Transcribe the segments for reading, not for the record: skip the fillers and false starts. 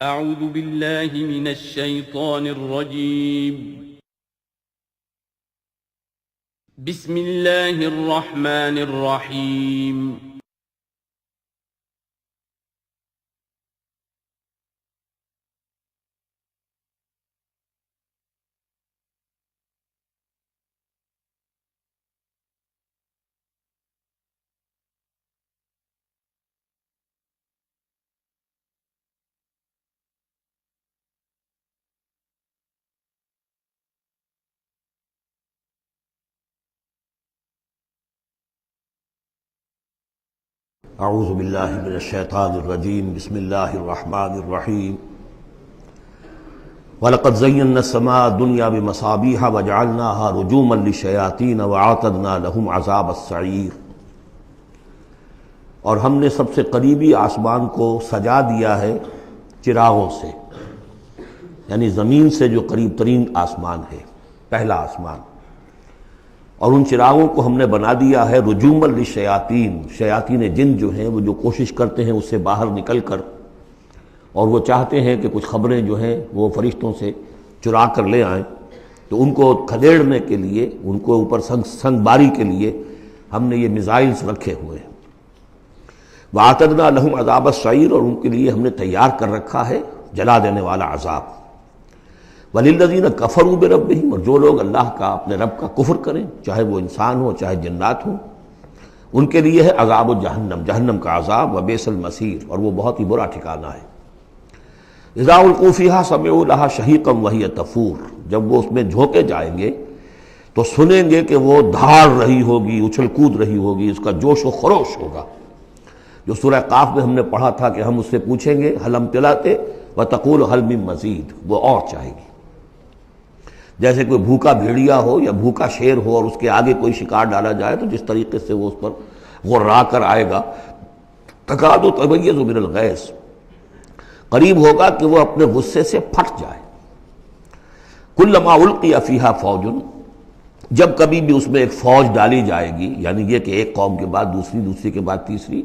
اعوذ باللہ من الشیطان الرجیم بسم اللہ الرحمن الرحیم اعوذ باللہ من الشیطان الرجیم بسم اللہ الرحمن الرحیم وَلَقَدْ زَيَّنَّا السَّمَاءَ الدُّنْيَا بِمَصَابِيحَ وَجَعَلْنَاهَا رُجُومًا لِلشَّيَاطِينَ وَأَعْتَدْنَا لَهُمْ عَذَابَ السَّعِيرِ، اور ہم نے سب سے قریبی آسمان کو سجا دیا ہے چراغوں سے، یعنی زمین سے جو قریب ترین آسمان ہے، پہلا آسمان، اور ان چراغوں کو ہم نے بنا دیا ہے رجوما للشیاطین، شیاطین جن جو ہیں وہ جو کوشش کرتے ہیں اس سے باہر نکل کر، اور وہ چاہتے ہیں کہ کچھ خبریں جو ہیں وہ فرشتوں سے چرا کر لے آئیں، تو ان کو کھدیڑنے کے لیے، ان کو اوپر سنگ باری کے لیے ہم نے یہ میزائلز رکھے ہوئے ہیں۔ وَأَعْتَدْنَا لَهُمْ عَذَابَ السَّعِيرِ، اور ان کے لیے ہم نے تیار کر رکھا ہے جلا دینے والا عذاب۔ وَلِلَّذِينَ كَفَرُوا بِرَبِّهِمْ، اور جو لوگ اللہ کا، اپنے رب کا کفر کریں، چاہے وہ انسان ہو چاہے جنات ہوں، ان کے لیے ہے عذاب جہنم، جہنم کا عذاب، وبئس المصیر، اور وہ بہت ہی برا ٹھکانہ ہے۔ اذا القوا فیہا سمعوا لہا شہیقا وہی تفور، جب وہ اس میں جھونکے جائیں گے تو سنیں گے کہ وہ دھاڑ رہی ہوگی، اچھل کود رہی ہوگی، اس کا جوش و خروش ہوگا، جو سورہ قاف میں ہم نے پڑھا تھا کہ ہم اس سے پوچھیں گے هل امتلأت وتقول هل من مزید، وہ اور چاہے گی۔ جیسے کوئی بھوکا بھیڑیا ہو یا بھوکا شیر ہو اور اس کے آگے کوئی شکار ڈالا جائے تو جس طریقے سے وہ اس پر غرا کر آئے گا، تکاد تمیز من الغیظ، قریب ہوگا کہ وہ اپنے غصے سے پھٹ جائے۔ کلما القی فیہا فوج، جب کبھی بھی اس میں ایک فوج ڈالی جائے گی، یعنی یہ کہ ایک قوم کے بعد دوسری، دوسری کے بعد تیسری،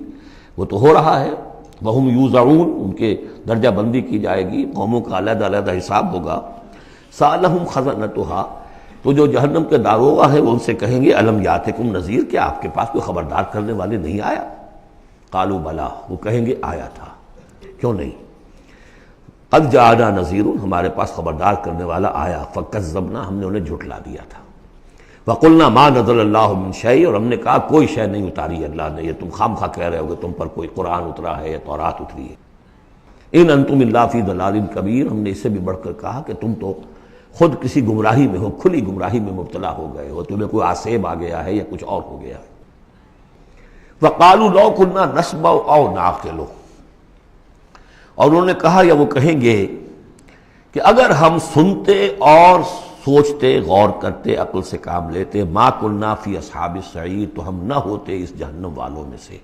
وہ تو ہو رہا ہے، وہم یوزعون، ان کے درجہ بندی کی جائے گی، قوموں کا علیحدہ علیحدہ حساب ہوگا۔ سألہم خزنتها، تو جو جہنم کے داروغہ ہے وہ ان سے کہیں گے الم یاتکم نذیر، کیا آپ کے پاس کوئی خبردار کرنے والے نہیں آیا؟ قالوا بلا، وہ کہیں گے آیا تھا، کیوں نہیں؟ قد جاءنا نذیر، ہمارے پاس خبردار کرنے والا آیا، فکذبنا، ہم نے انہیں جھٹلا دیا تھا۔ وقلنا ما نزل اللہ من شیء، اور ہم نے کہا کوئی شے نہیں اتاری اللہ نے، یہ تم خام خواہ کہہ رہے ہو کہ تم پر کوئی قرآن اترا ہے یا تورات اتری ہے۔ ان انتم الا فی ضلال کبیر، ہم نے اس سے بھی بڑھ کر کہا کہ تم تو خود کسی گمراہی میں ہو، کھلی گمراہی میں مبتلا ہو گئے ہو، تمہیں کوئی آسیب آ گیا ہے یا کچھ اور ہو گیا ہے۔ وقالوا لو كنا نسمع او نعقل، اور انہوں نے کہا یا وہ کہیں گے کہ اگر ہم سنتے اور سوچتے، غور کرتے، عقل سے کام لیتے، ما كنا فی اصحاب السعیر، تو ہم نہ ہوتے اس جہنم والوں میں سے۔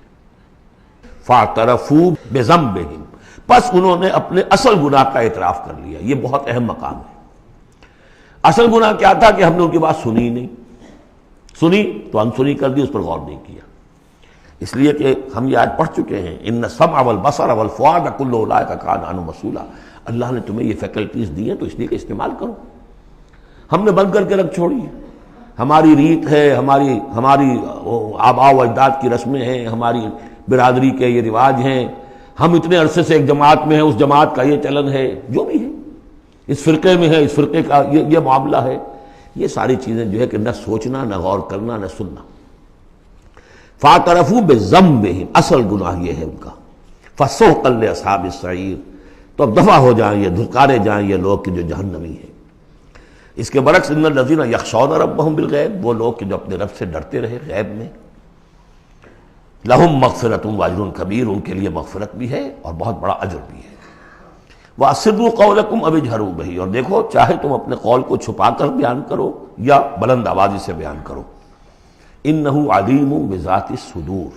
فاعترفوا بذنبهم، پس انہوں نے اپنے اصل گناہ کا اعتراف کر لیا۔ یہ بہت اہم مقام ہے۔ اصل گناہ کیا تھا کہ ہم نے ان کی بات سنی نہیں، سنی تو انسنی کر دی، اس پر غور نہیں کیا۔ اس لیے کہ ہم یہ آج پڑھ چکے ہیں ان السمع والبصر والفؤاد کل اولئک کان عنہ مسئولا، اللہ نے تمہیں یہ فیکلٹیز دی ہیں تو اس لیے کہ استعمال کرو۔ ہم نے بند کر کے رکھ چھوڑی ہے، ہماری ریت ہے، ہماری آباء و اجداد کی رسمیں ہیں، ہماری برادری کے یہ رواج ہیں، ہم اتنے عرصے سے ایک جماعت میں ہیں، اس جماعت کا یہ چلن ہے، جو بھی ہے، اس فرقے میں ہے، اس فرقے کا یہ معاملہ ہے، یہ ساری چیزیں جو ہے کہ نہ سوچنا، نہ غور کرنا، نہ سننا۔ فاعترفوا بذنبہم، اصل گناہ یہ ہے ان کا۔ فسحقا لاصحاب السعیر، تو اب دفع ہو جائیں یہ، دھتکارے جائیں یہ لوگ کہ جو جہنمی ہیں۔ اس کے برعکس ان الذین یخشون ربہم بالغیب، وہ لوگ کہ جو اپنے رب سے ڈرتے رہے غیب میں، لہم مغفرۃ واجر کبیر، ان کے لیے مغفرت بھی ہے اور بہت بڑا اجر بھی ہے۔ وَأَسِرُّوا قَوْلَكُمْ أَوِ اجْهَرُوا بِهِ، اور دیکھو چاہے تم اپنے قول کو چھپا کر بیان کرو یا بلند آوازی سے بیان کرو۔ إِنَّهُ عَلِيمٌ بِذَاتِ الصُّدُورِ،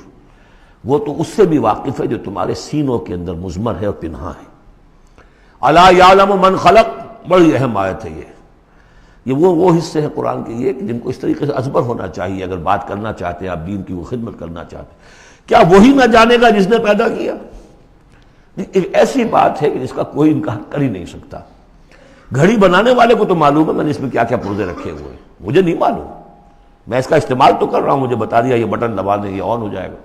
وہ تو اس سے بھی واقف ہے جو تمہارے سینوں کے اندر مضمر ہے اور پنہاں ہے۔ أَلَا يَعْلَمُ مَنْ خَلَقَ، بڑی اہم آیت ہے یہ وہ حصے ہیں قرآن کے یہ کہ جن کو اس طریقے سے ازبر ہونا چاہیے اگر بات کرنا چاہتے ہیں، آپ دین کی وہ خدمت کرنا چاہتے ہیں۔ کیا وہی نہ جانے گا جس نے پیدا کیا؟ ایک ایسی بات ہے کہ جس کا کوئی انکار کر ہی نہیں سکتا. گھڑی بنانے والے کو تو معلوم ہے میں نے اس میں کیا کیا پرزے رکھے ہوئے ہیں، مجھے نہیں معلوم. میں اس کا استعمال تو کر رہا ہوں، مجھے بتا دیا یہ بٹن دبا دیں یہ آن ہو جائے گا،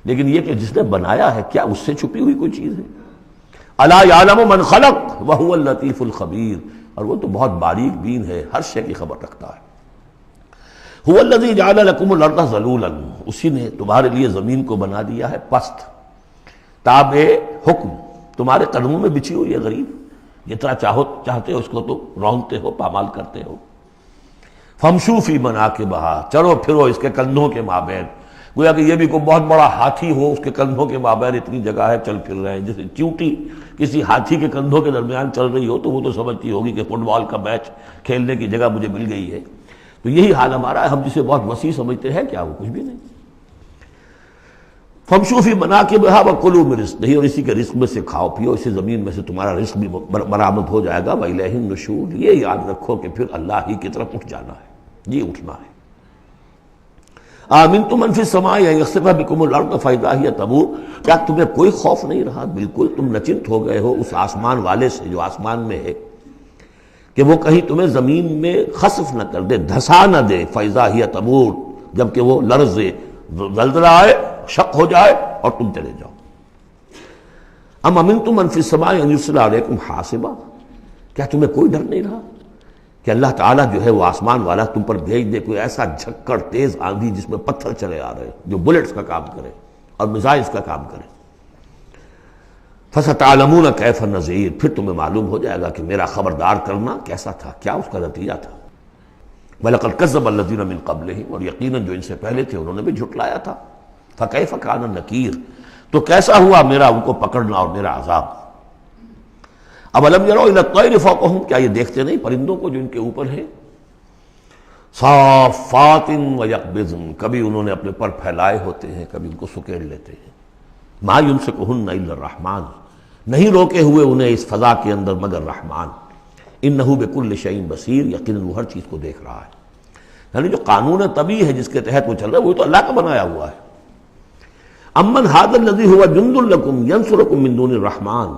لیکن یہ کہ جس نے بنایا ہے کیا اس سے چھپی ہوئی کوئی چیز ہے؟ الا یعلم من خلق وهو اللطیف الخبیر، اور وہ تو بہت باریک بین ہے، ہر شے کی خبر رکھتا ہے. هو الذی جعل لکم الارض ذلولا، اسی نے تمہارے لیے زمین کو بنا دیا ہے پست، تابع حکم، تمہارے قدموں میں بچھی ہوئی ہے غریب، جتنا چاہتے ہو اس کو تو رونتے ہو، پامال کرتے ہو. فمشو فی مناکبہا، چلو پھرو اس کے کندھوں کے مابین. گویا کہ یہ بھی کوئی بہت بڑا ہاتھی ہو، اس کے کندھوں کے مابین اتنی جگہ ہے، چل پھر رہے ہیں. جیسے چیونٹی کسی ہاتھی کے کندھوں کے درمیان چل رہی ہو تو وہ تو سمجھتی ہوگی کہ فٹ بال کا میچ کھیلنے کی جگہ مجھے مل گئی ہے. تو یہی حال ہمارا ہے، ہم جسے بہت وسیع سمجھتے ہیں کیا وہ کچھ بھی نہیں. فمشو فی مناکبہا وکلوا من رزقہ، اور اسی کے رزق میں سے کھاؤ پیو، اسی زمین میں سے تمہارا رزق بھی برآمد ہو جائے گا. وإلیہ النشور، یہ یاد رکھو کہ پھر اللہ ہی کی طرف اٹھ جانا ہے، جی اٹھنا ہے. آمنتم من فی السماء ان یخسف بکم الارض فاذا ہی تمور، کیا تمہیں کوئی خوف نہیں رہا؟ بالکل تم نچنت ہو گئے ہو اس آسمان والے سے جو آسمان میں ہے کہ وہ کہیں تمہیں زمین میں خسف نہ کر دے، دھسا نہ دے. فاذا ہی تمور، جبکہ وہ لرزے، زلزلہ آئے، شق ہو جائے اور تم چلے جاؤ. ام امنتم من فی السماء ان یرسل علیکم حاصبا، کیا تمہیں کوئی ڈر نہیں رہا کہ اللہ تعالیٰ جو ہے وہ آسمان والا تم پر بھیج دے کوئی ایسا جھکڑ تیز آندھی جس میں پتھر چلے آ رہے جو بلٹس کا کام کرے اور میزائلز کا کام کرے. فَسَتَعْلَمُونَ كَيْفَ النَّذِيرُ، پھر تمہیں معلوم ہو جائے گا کہ میرا خبردار کرنا کیسا تھا، کیا اس کا نتیجہ تھا. وَلَقَدْ كَذَّبَ الَّذِينَ مِن قَبْلِهِمْ، اور یقیناً جو ان سے پہلے تھے انہوں نے بھی جھٹلایا تھا. فَكَيْفَ كَانَ نَكِيرٌ، تو کیسا ہوا میرا ان کو پکڑنا اور میرا عذاب. اَوَلَمْ يَرَوْا إِلَى الطَّيْرِ فَوْقَهُمْ، کیا یہ دیکھتے نہیں پرندوں کو جو ان کے اوپر ہیں. صَافَّاتٍ وَيَقْبِضْنَ، کبھی انہوں نے اپنے پر پھیلائے ہوتے ہیں، کبھی ان کو سکیڑ لیتے ہیں. مَا يُمْسِكُهُنَّ إِلَّا الرَّحْمَٰنُ، نہیں روکے ہوئے انہیں اس فضا کے اندر مگر رحمان. إِنَّهُ بِكُلِّ شَيْءٍ بَصِيرٌ، یقیناً وہ ہر چیز کو دیکھ رہا ہے. یعنی جو قانون طبیعی ہے جس کے تحت وہ چل رہا ہے وہ تو اللہ کا بنایا ہوا ہے. امن ھذا الذی ھو جند لکم ینصرکم من دون الرحمن،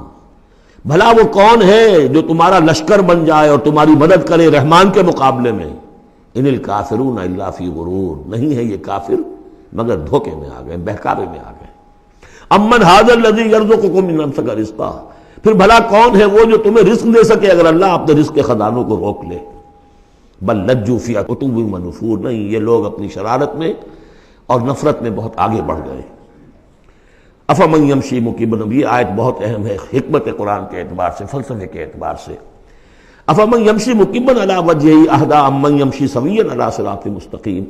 بھلا وہ کون ہے جو تمہارا لشکر بن جائے اور تمہاری مدد کرے رحمان کے مقابلے میں. ان الکافرون الا فی غرور، نہیں ہے یہ کافر مگر دھوکے میں آ گئے، بہکاوے میں آ گئے. امن ھذا الذی یرزقکم من امسک رزقا، پھر بھلا کون ہے وہ جو تمہیں رزق دے سکے اگر اللہ اپنے رزق کے خزانوں کو روک لے. بل لجوا فی عتو ونفور، نہیں یہ لوگ اپنی شرارت میں اور نفرت میں بہت آگے بڑھ گئے. افمن یمشی مکبا، یہ آیت بہت اہم ہے حکمت قرآن کے اعتبار سے، فلسفے کے اعتبار سے. افمن یمشی مکبا علی وجہہ اہدی امن یمشی سویا علی صراط مستقیم.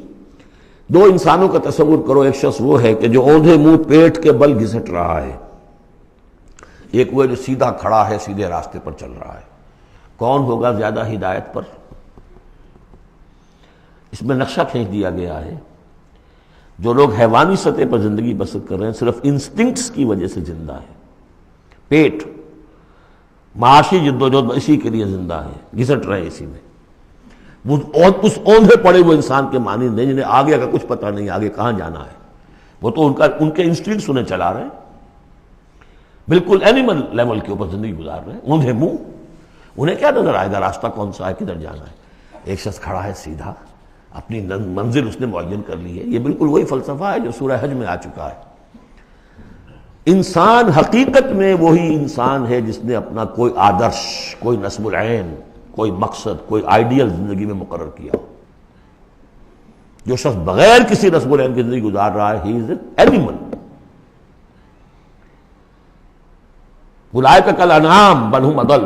دو انسانوں کا تصور کرو، ایک شخص وہ ہے کہ جو اوندھے منہ پیٹ کے بل گھسٹ رہا ہے، ایک وہ جو سیدھا کھڑا ہے سیدھے راستے پر چل رہا ہے. کون ہوگا زیادہ ہدایت پر؟ اس میں نقشہ کھینچ دیا گیا ہے. جو لوگ حیوانی سطح پر زندگی بسر کر رہے ہیں صرف انسٹنکٹس کی وجہ سے زندہ ہیں، پیٹ معاشی جدوجہد اسی کے لیے زندہ ہیں، گھسٹ رہے ہیں اسی میں. اس اوندھے پڑے ہوئے انسان کے معنی نہیں جنہیں آگے کا کچھ پتہ نہیں آگے کہاں جانا ہے، وہ تو ان کے انسٹنکٹس انہیں چلا رہے ہیں، بالکل اینیمل لیول کے اوپر زندگی گزار رہے ہیں، اوندھے منہ. انہیں کیا نظر آئے گا راستہ کون سا ہے، کدھر جانا ہے. ایک شخص کھڑا ہے سیدھا، اپنی منزل اس نے معین کر لی ہے. یہ بالکل وہی فلسفہ ہے جو سورہ حج میں آ چکا ہے. انسان حقیقت میں وہی انسان ہے جس نے اپنا کوئی آدرش، کوئی نصب العین، کوئی مقصد، کوئی آئیڈیل زندگی میں مقرر کیا. جو شخص بغیر کسی نصب العین کی زندگی گزار رہا ہے ہی از این اینیمل. اولئک کالانعام بل ھم اضل،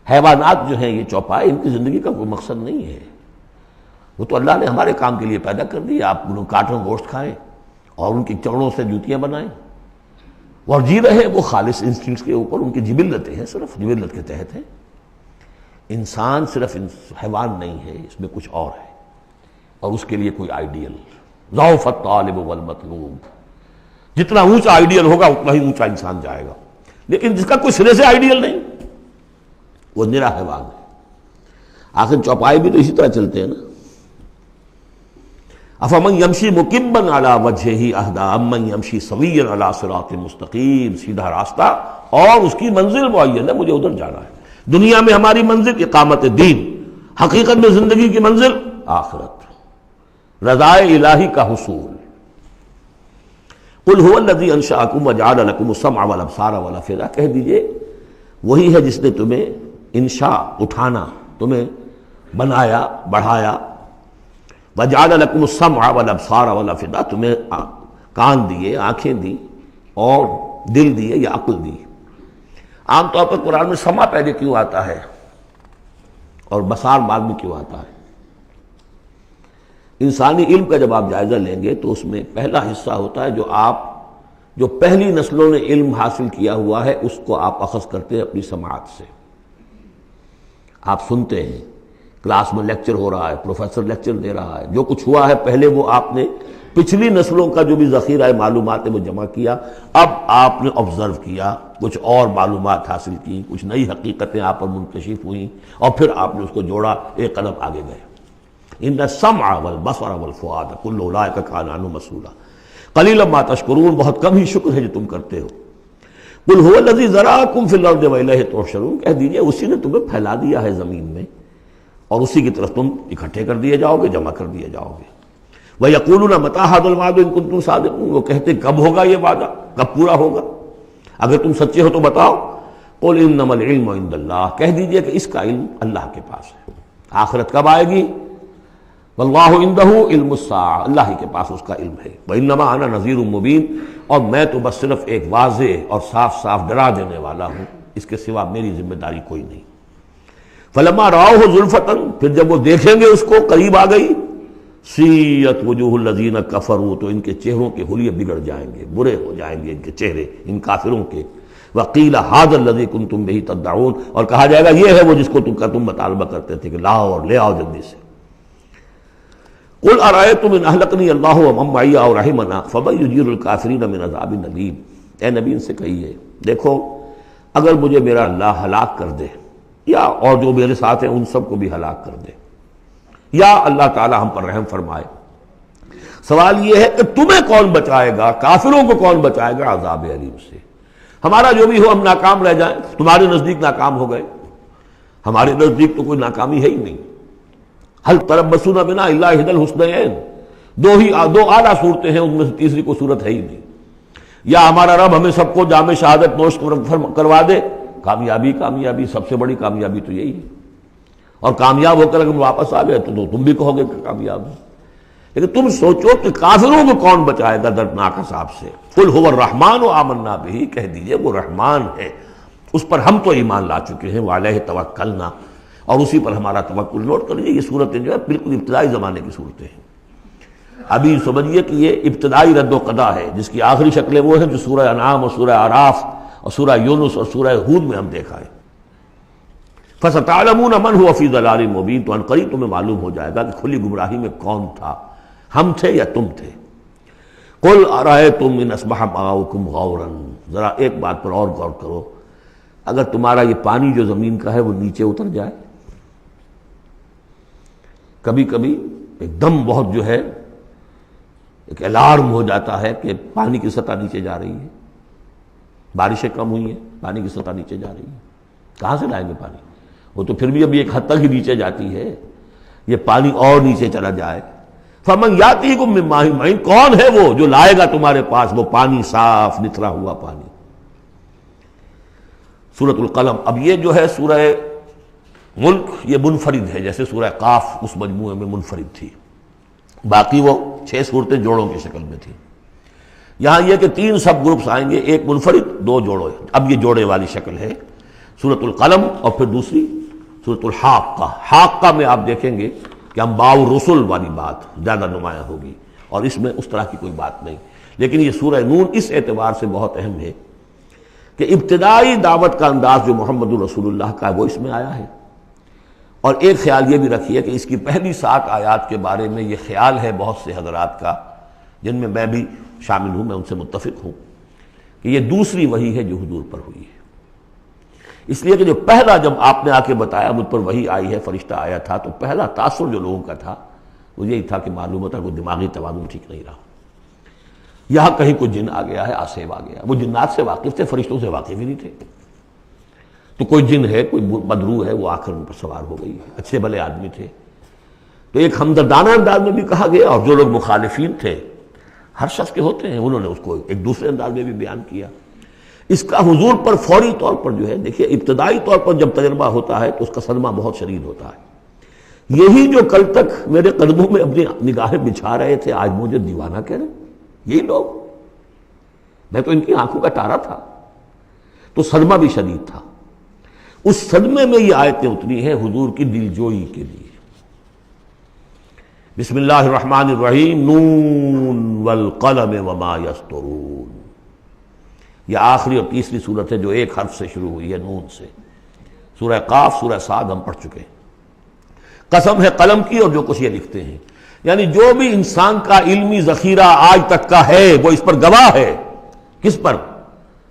حیوانات جو ہیں یہ چوپائے، ان کی زندگی کا کوئی مقصد نہیں ہے. وہ تو اللہ نے ہمارے کام کے لیے پیدا کر دی. آپ انہوں کاٹوں گوشت کھائیں اور ان کی چمڑوں سے جوتیاں بنائیں اور جی رہے وہ خالص انسٹنکٹس کے اوپر. ان کی جبلتیں ہیں، صرف جبلت کے تحت ہیں. انسان صرف حیوان نہیں ہے، اس میں کچھ اور ہے اور اس کے لیے کوئی آئیڈیل. ضعف الطالب والمطلوب، جتنا اونچا آئیڈیل ہوگا اتنا ہی اونچا انسان جائے گا. لیکن جس کا کوئی سرے سے آئیڈیل نہیں وہ نرا حیوان ہے. آخر چوپائے بھی تو اسی طرح چلتے ہیں نا. افمن یمشی مکبا علی وجہہ اہدی امن یمشی سویا علی صراط مستقیم، سیدھا راستہ اور اس کی منزل معین ہے، مجھے ادھر جانا ہے۔ دنیا میں ہماری منزل اقامت دین، حقیقت میں زندگی کی منزل آخرت، رضا الہی کا حصول۔ قل هو الذی انشأکم وجعل لکم السمع والابصار والافئدہ، کہہ دیجئے وہی ہے جس نے تمہیں انشاء اٹھانا، تمہیں بنایا بڑھایا، وجعل لکم السمع والابصار والافئدہ، تمہیں کان دیے، آنکھیں دی اور دل دیے یا عقل دی۔ عام طور پر قرآن میں سمع پہلے کیوں آتا ہے اور بصار بعد میں کیوں آتا ہے؟ انسانی علم کا جب آپ جائزہ لیں گے تو اس میں پہلا حصہ ہوتا ہے جو پہلی نسلوں نے علم حاصل کیا ہوا ہے، اس کو آپ اخذ کرتے ہیں اپنی سماعت سے۔ آپ سنتے ہیں، کلاس میں لیکچر ہو رہا ہے، پروفیسر لیکچر دے رہا ہے، جو کچھ ہوا ہے پہلے وہ آپ نے پچھلی نسلوں کا جو بھی ذخیرہ معلومات ہے وہ جمع کیا، اب آپ نے آبزرو کیا، کچھ اور معلومات حاصل کی، کچھ نئی حقیقتیں آپ پر منکشف ہوئیں اور پھر آپ نے اس کو جوڑا، ایک قدم آگے گئے۔ ان السمع والبصر والفؤاد کل اولئک کان عنہ مسئولا قلیلا ما تشکرون، بہت کم ہی شکر ہے جو تم کرتے ہو۔ قل هو الذی ذرأکم فی الارض والیہ تحشرون، کہہ دیجئے اسی نے تمہیں پھیلا دیا ہے زمین میں اور اسی کی طرف تم اکٹھے کر دیے جاؤ گے، جمع کر دیے جاؤ گے۔ وَيَقُولُونَ مَتَىٰ هَٰذَا الْوَعْدُ إِن كُنتُمْ صَادِقِينَ، وہ کہتے کب ہوگا یہ وعدہ، کب پورا ہوگا، اگر تم سچے ہو تو بتاؤ۔ قُلْ إِنَّمَا الْعِلْمُ عِندَ اللَّهِ، کہہ دیجئے کہ اس کا علم اللہ کے پاس ہے۔ آخرت کب آئے گی؟ وَاللَّهُ عِندَهُ عِلْمُ السَّاعَةِ، اللہ ہی کے پاس اس کا علم ہے۔ وَإِنَّمَا أَنَا نَذِيرٌ مُّبِينٌ، اور میں تو بس صرف ایک واضح اور صاف صاف ڈرا دینے والا ہوں، اس کے سوا میری ذمہ داری کوئی نہیں۔ فَلَمَّا رَأَوْهُ زُلْفَةً، پھر جب وہ دیکھیں گے اس کو، قریب آ گئی، سیئت وجوہ الذین کفروا، تو ان کے چہروں کے حلیے بگڑ جائیں گے، برے ہو جائیں گے ان کے چہرے، ان کافروں کے۔ وقیل ھذا الذی کنتم بہ تدعون، اور کہا جائے گا یہ ہے وہ جس کو تم مطالبہ کرتے تھے کہ لاؤ اور لے آؤ جلدی سے۔ قل ارأیتم ان اہلکنی اللہ ومن معی او رحمنا فمن یجیر الکافرین من عذاب الیم، اے نبی ان سے کہیے دیکھو اگر مجھے میرا اللہ ہلاک کر دے یا اور جو میرے ساتھ ہیں ان سب کو بھی ہلاک کر دے، یا اللہ تعالی ہم پر رحم فرمائے، سوال یہ ہے کہ تمہیں کون بچائے گا، کافروں کو کون بچائے گا عذاب علیم سے؟ ہمارا جو بھی ہو ہم ناکام رہ جائیں، تمہارے نزدیک ناکام ہو گئے، ہمارے نزدیک تو کوئی ناکامی ہے ہی نہیں۔ هل تربصون بنا الا احدى الحسنيين، دو اعلیٰ صورتیں ہیں، ان میں سے تیسری کوئی صورت ہے ہی نہیں۔ یا ہمارا رب ہمیں سب کو جام شہادت نوش کروا دے، کامیابی سب سے بڑی کامیابی تو یہی ہے، اور کامیاب ہو کر اگر واپس آ گئے تو تم بھی کہو گے کہ کامیاب ہو۔ لیکن تم سوچو کہ کافروں کو کون بچائے گا دردناک عذاب سے۔ قل هو الرحمن آمنا به، کہہ دیجئے وہ رحمان ہے، اس پر ہم تو ایمان لا چکے ہیں، وعلیہ توکلنا، اور اسی پر ہمارا توکل۔ نوٹ کر لیجیے یہ صورتیں جو ہے بالکل ابتدائی زمانے کی صورتیں ہیں۔ ابھی سمجھیے کہ یہ ابتدائی رد و قضا ہے، جس کی آخری شکلیں وہ ہیں جو سورہ انعام اور سورہ اعراف اور سورہ یونس اور سورہ ہود میں ہم دیکھا ہے۔ فَسَتَعْلَمُونَ مَنْ هُوَ فِي ضَلَالٍ مُبِينٍ، تو عنقریب تمہیں معلوم ہو جائے گا کہ کھلی گمراہی میں کون تھا، ہم تھے یا تم تھے۔ قُلْ أَرَأَيْتُمْ إِنْ أَصْبَحَ مَاؤُكُمْ غَوْرًا، ذرا ایک بات پر اور غور کرو، اگر تمہارا یہ پانی جو زمین کا ہے وہ نیچے اتر جائے، کبھی کبھی ایک دم بہت جو ہے ایک الارم ہو جاتا ہے کہ پانی کی سطح نیچے جا رہی ہے، بارشیں کم ہوئی ہیں، پانی کی سطح نیچے جا رہی ہے، کہاں سے لائیں گے پانی؟ وہ تو پھر بھی اب ایک حد تک ہی نیچے جاتی ہے، یہ پانی اور نیچے چلا جائے۔ فَمَن يَأْتِيكُم مِّن مَّاءٍ مَّعِينٍ، کون ہے وہ جو لائے گا تمہارے پاس وہ پانی صاف نتھرا ہوا پانی۔ سورۃ القلم، اب یہ جو ہے سورہ ملک یہ منفرد ہے، جیسے سورہ قاف اس مجموعے میں منفرد تھی، باقی وہ 6 صورتیں جوڑوں کی شکل میں تھی۔ یہاں یہ کہ 3 سب گروپس آئیں گے، ایک منفرد 2 جوڑے، اب یہ جوڑے والی شکل ہے سورۃ القلم، اور پھر دوسری سورۃ الحاقہ۔ حاقہ میں آپ دیکھیں گے کہ انباء الرسل والی بات زیادہ نمایاں ہوگی، اور اس میں اس طرح کی کوئی بات نہیں۔ لیکن یہ سورہ نون اس اعتبار سے بہت اہم ہے کہ ابتدائی دعوت کا انداز جو محمد الرسول اللہ کا ہے وہ اس میں آیا ہے۔ اور ایک خیال یہ بھی رکھیے کہ اس کی پہلی 7 آیات کے بارے میں یہ خیال ہے بہت سے حضرات کا، جن میں میں بھی شامل ہوں، میں ان سے متفق ہوں، کہ یہ دوسری وحی ہے جو حضور پر ہوئی ہے۔ اس لیے کہ جو پہلا جب آپ نے آ کے بتایا مجھ پر وحی آئی ہے، فرشتہ آیا تھا، تو پہلا تاثر جو لوگوں کا تھا وہ یہی تھا کہ معلوم ہوتا کوئی دماغی توازن ٹھیک نہیں رہا. یہاں کہیں کوئی جن آ گیا ہے، آصف آ گیا. وہ جنات سے واقف تھے، فرشتوں سے واقف ہی نہیں تھے. تو کوئی جن ہے، کوئی بدروح ہے، وہ آ کر ان پر سوار ہو گئی ہے. اچھے بھلے آدمی تھے. تو ایک ہمدردانہ انداز میں بھی کہا گیا، اور جو لوگ مخالفین تھے، ہر شخص کے ہوتے ہیں، انہوں نے اس کو ایک دوسرے انداز میں بھی بیان کیا. اس کا حضور پر فوری طور پر جو ہے، دیکھیے ابتدائی طور پر جب تجربہ ہوتا ہے تو اس کا صدمہ بہت شدید ہوتا ہے. یہی جو کل تک میرے قدموں میں اپنی نگاہیں بچھا رہے تھے، آج مجھے دیوانہ کہہ رہے ہیں. یہی لوگ، میں تو ان کی آنکھوں کا تارا تھا. تو صدمہ بھی شدید تھا. اس صدمے میں یہ آیتیں اتری ہیں حضور کی دلجوئی کے لیے. بسم اللہ الرحمن الرحیم، نون والقلم وما یسطرون. یہ آخری اور تیسری صورت ہے جو ایک حرف سے شروع ہوئی ہے، نون سے. سورہ قاف، سورہ صاد ہم پڑھ چکے ہیں. قسم ہے قلم کی اور جو کچھ یہ لکھتے ہیں. یعنی جو بھی انسان کا علمی ذخیرہ آج تک کا ہے وہ اس پر گواہ ہے. کس پر؟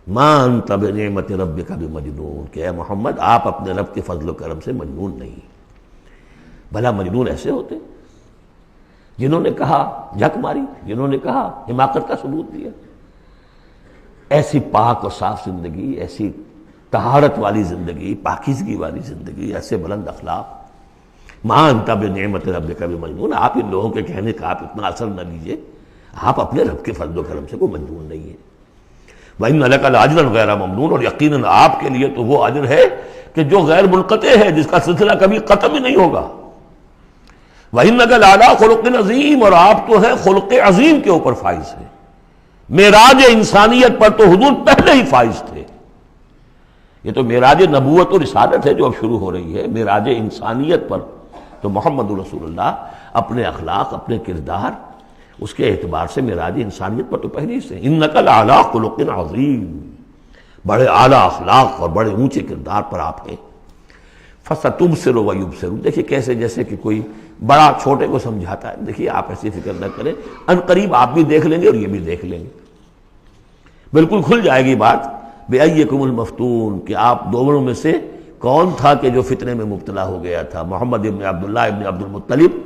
ما انت بنعمت ربک بمجنون، کہ اے محمد آپ اپنے رب کے فضل و کرم سے مجنون نہیں. بھلا مجنون ایسے ہوتے جنہوں نے کہا جھک ماری، جنہوں نے کہا حماقت کا ثبوت دیا. ایسی پاک اور صاف زندگی، ایسی طہارت والی زندگی، پاکیزگی والی زندگی، ایسے بلند اخلاق. ما انت بنعمت ربک بمجنون، آپ ان لوگوں کے کہنے کا آپ اتنا اثر نہ لیجئے. آپ اپنے رب کے فضل و کرم سے کوئی مجنون نہیں ہے. وَإِنَّ لَكَ لَأَجْرًا غَيْرَ مَمْنُونٍ، اور یقیناً آپ کے لیے تو وہ اجر ہے کہ جو غیر منقطع ہے، جس کا سلسلہ کبھی ختم ہی نہیں ہوگا. وَإِنَّكَ لَعَلَىٰ خُلُقٍ عَظِيمٍ، اور آپ تو ہیں خلق عظیم کے اوپر فائز ہیں. معراج انسانیت پر تو حضور پہلے ہی فائز تھے. یہ تو معراج نبوت اور رسالت ہے جو اب شروع ہو رہی ہے. معراج انسانیت پر تو محمد رسول اللہ اپنے اخلاق، اپنے کردار، اس کے اعتبار سے معراج انسانیت پر تو پہلے سے. انک لعلی خلق عظیم، بڑے اعلیٰ اخلاق اور بڑے اونچے کردار پر آپ ہیں. فستبصر ویبصر، دیکھیے کیسے جیسے کہ کوئی بڑا چھوٹے کو سمجھاتا ہے. دیکھیے آپ ایسی فکر نہ کریں، ان قریب آپ بھی دیکھ لیں گے اور یہ بھی دیکھ لیں گے. بالکل کھل جائے گی بات. بِأَيِّكُمُ الْمَفْتُونُ، کہ آپ دونوں میں سے کون تھا کہ جو فتنے میں مبتلا ہو گیا تھا، محمد ابن عبداللہ ابن عبد المطلب،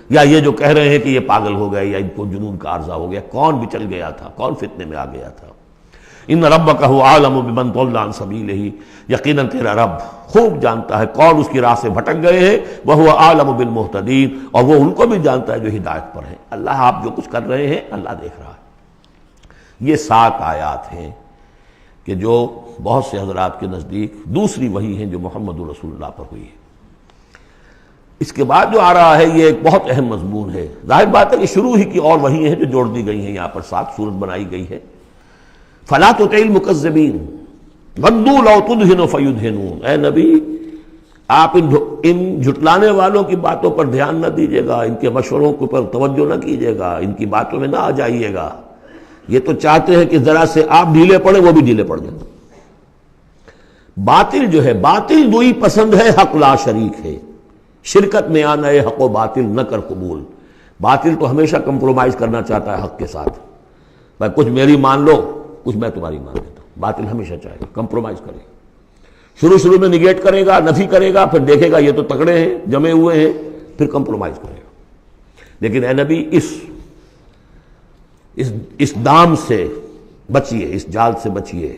یا یہ جو کہہ رہے ہیں کہ یہ پاگل ہو گئے یا ان کو جنون کا عارضہ ہو گیا. کون بچل گیا تھا، کون فتنے میں آ گیا تھا؟ ان ربک هو اعلم بمن ضل عن سبیلہ، یقیناً تیرا رب خوب جانتا ہے کون اس کی راہ سے بھٹک گئے ہیں. وہو اعلم بالمہتدین، اور وہ ان کو بھی جانتا ہے جو ہدایت پر ہیں. اللہ آپ جو کچھ کر رہے ہیں اللہ دیکھ رہا ہے. یہ 7 آیات ہیں کہ جو بہت سے حضرات کے نزدیک دوسری وحی ہیں جو محمد رسول اللہ پر ہوئی ہے. اس کے بعد جو آ رہا ہے یہ ایک بہت اہم مضمون ہے. ظاہر بات ہے کہ شروع ہی کی اور وحی ہیں جو جوڑ دی گئی ہیں. یہاں پر 7 صورت بنائی گئی ہے. فَلَا تُطِعِ الْمُكَذِّبِينَ وَدُّوا لَوْ تُدْهِنُ فَيُدْهِنُونَ، اے نبی آپ ان جھٹلانے والوں کی باتوں پر دھیان نہ دیجیے گا، ان کے مشوروں کے اوپر توجہ نہ کیجیے گا، ان کی باتوں میں نہ آ جائیے گا. یہ تو چاہتے ہیں کہ ذرا سے آپ ڈھیلے پڑے وہ بھی ڈھیلے پڑ جائیں. باطل جو ہے، باطل دوئی پسند ہے، حق لا شریک ہے. شرکت میں آنا ہے حق و باطل نہ کر قبول. باطل تو ہمیشہ کمپرومائز کرنا چاہتا ہے حق کے ساتھ. بھائی کچھ میری مان لو، کچھ میں تمہاری مان لیتا ہوں. باطل ہمیشہ چاہے گا کمپرومائز کرے گا. شروع میں نگیٹ کرے گا، نفی کرے گا، پھر دیکھے گا یہ تو تگڑے ہیں، جمے ہوئے ہیں، پھر کمپرومائز کرے گا. لیکن اے نبی اس دام سے بچیے، اس جال سے بچیے.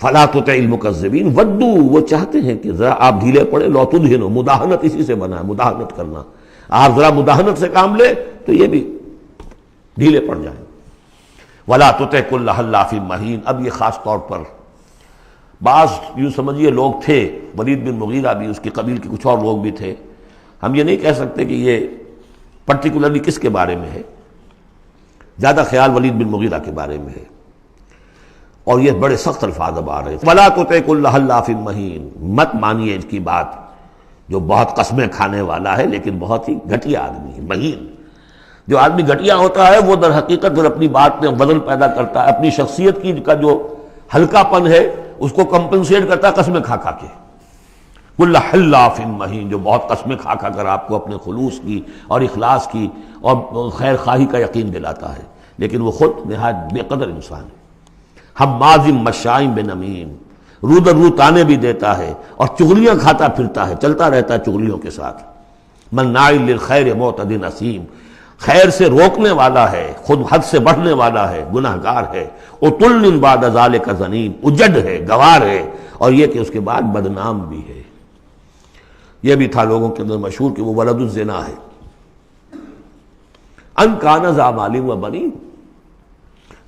فَلَا تُطِعِ الْمُكَذِّبِينَ وَدُّوا، وہ چاہتے ہیں کہ ذرا آپ ڈھیلے پڑے. لَوْ تُدْهِنُ، مداہنت اسی سے بنا ہے، مداہنت کرنا. آپ ذرا مداہنت سے کام لے تو یہ بھی ڈھیلے پڑ جائیں. وَلَا تُطِعْ كُلَّ حَلَّافٍ مَّهِينٍ، اب یہ خاص طور پر بعض یوں سمجھیے لوگ تھے، ولید بن مغیرہ بھی، اس کی قبیل کے کچھ اور لوگ بھی تھے. ہم یہ نہیں کہہ سکتے کہ یہ پرٹیکولرلی کس کے بارے میں ہے، زیادہ خیال ولید بن مغیرہ کے بارے میں ہے. اور یہ بڑے سخت الفاظ اب آ رہے ہیں. وَلَا تُطِعْ كُلَّ حَلَّافٍ مَّهِينٍ، مت مانیے اس کی بات جو بہت قسمیں کھانے والا ہے لیکن بہت ہی گھٹیا آدمی ہے. مہین، جو آدمی گھٹیا ہوتا ہے وہ در حقیقت پھر اپنی بات میں وزن پیدا کرتا ہے، اپنی شخصیت کی کا جو ہلکا پن ہے اس کو کمپنسیٹ کرتا ہے قسمیں کھا کھا کے. کل حلاف مہین، جو بہت قسمیں کھا کھا کر آپ کو اپنے خلوص کی اور اخلاص کی اور خیر خواہی کا یقین دلاتا ہے، لیکن وہ خود نہایت بے قدر انسان ہے. حماز مشاء بنمیم، رو در رو تانے بھی دیتا ہے اور چغلیاں کھاتا پھرتا ہے، چلتا رہتا ہے چغلیوں کے ساتھ. مناع للخیر معتد اثیم، خیر سے روکنے والا ہے، خود حد سے بڑھنے والا ہے، گناہ گار ہے، عتل بعد ذالک زنیم، اجڑ ہے، گوار ہے، اور یہ کہ اس کے بعد بدنام بھی ہے۔ یہ بھی تھا لوگوں کے اندر مشہور کہ وہ ولد الزنا ہے۔ ان کان ذا مال و بنین،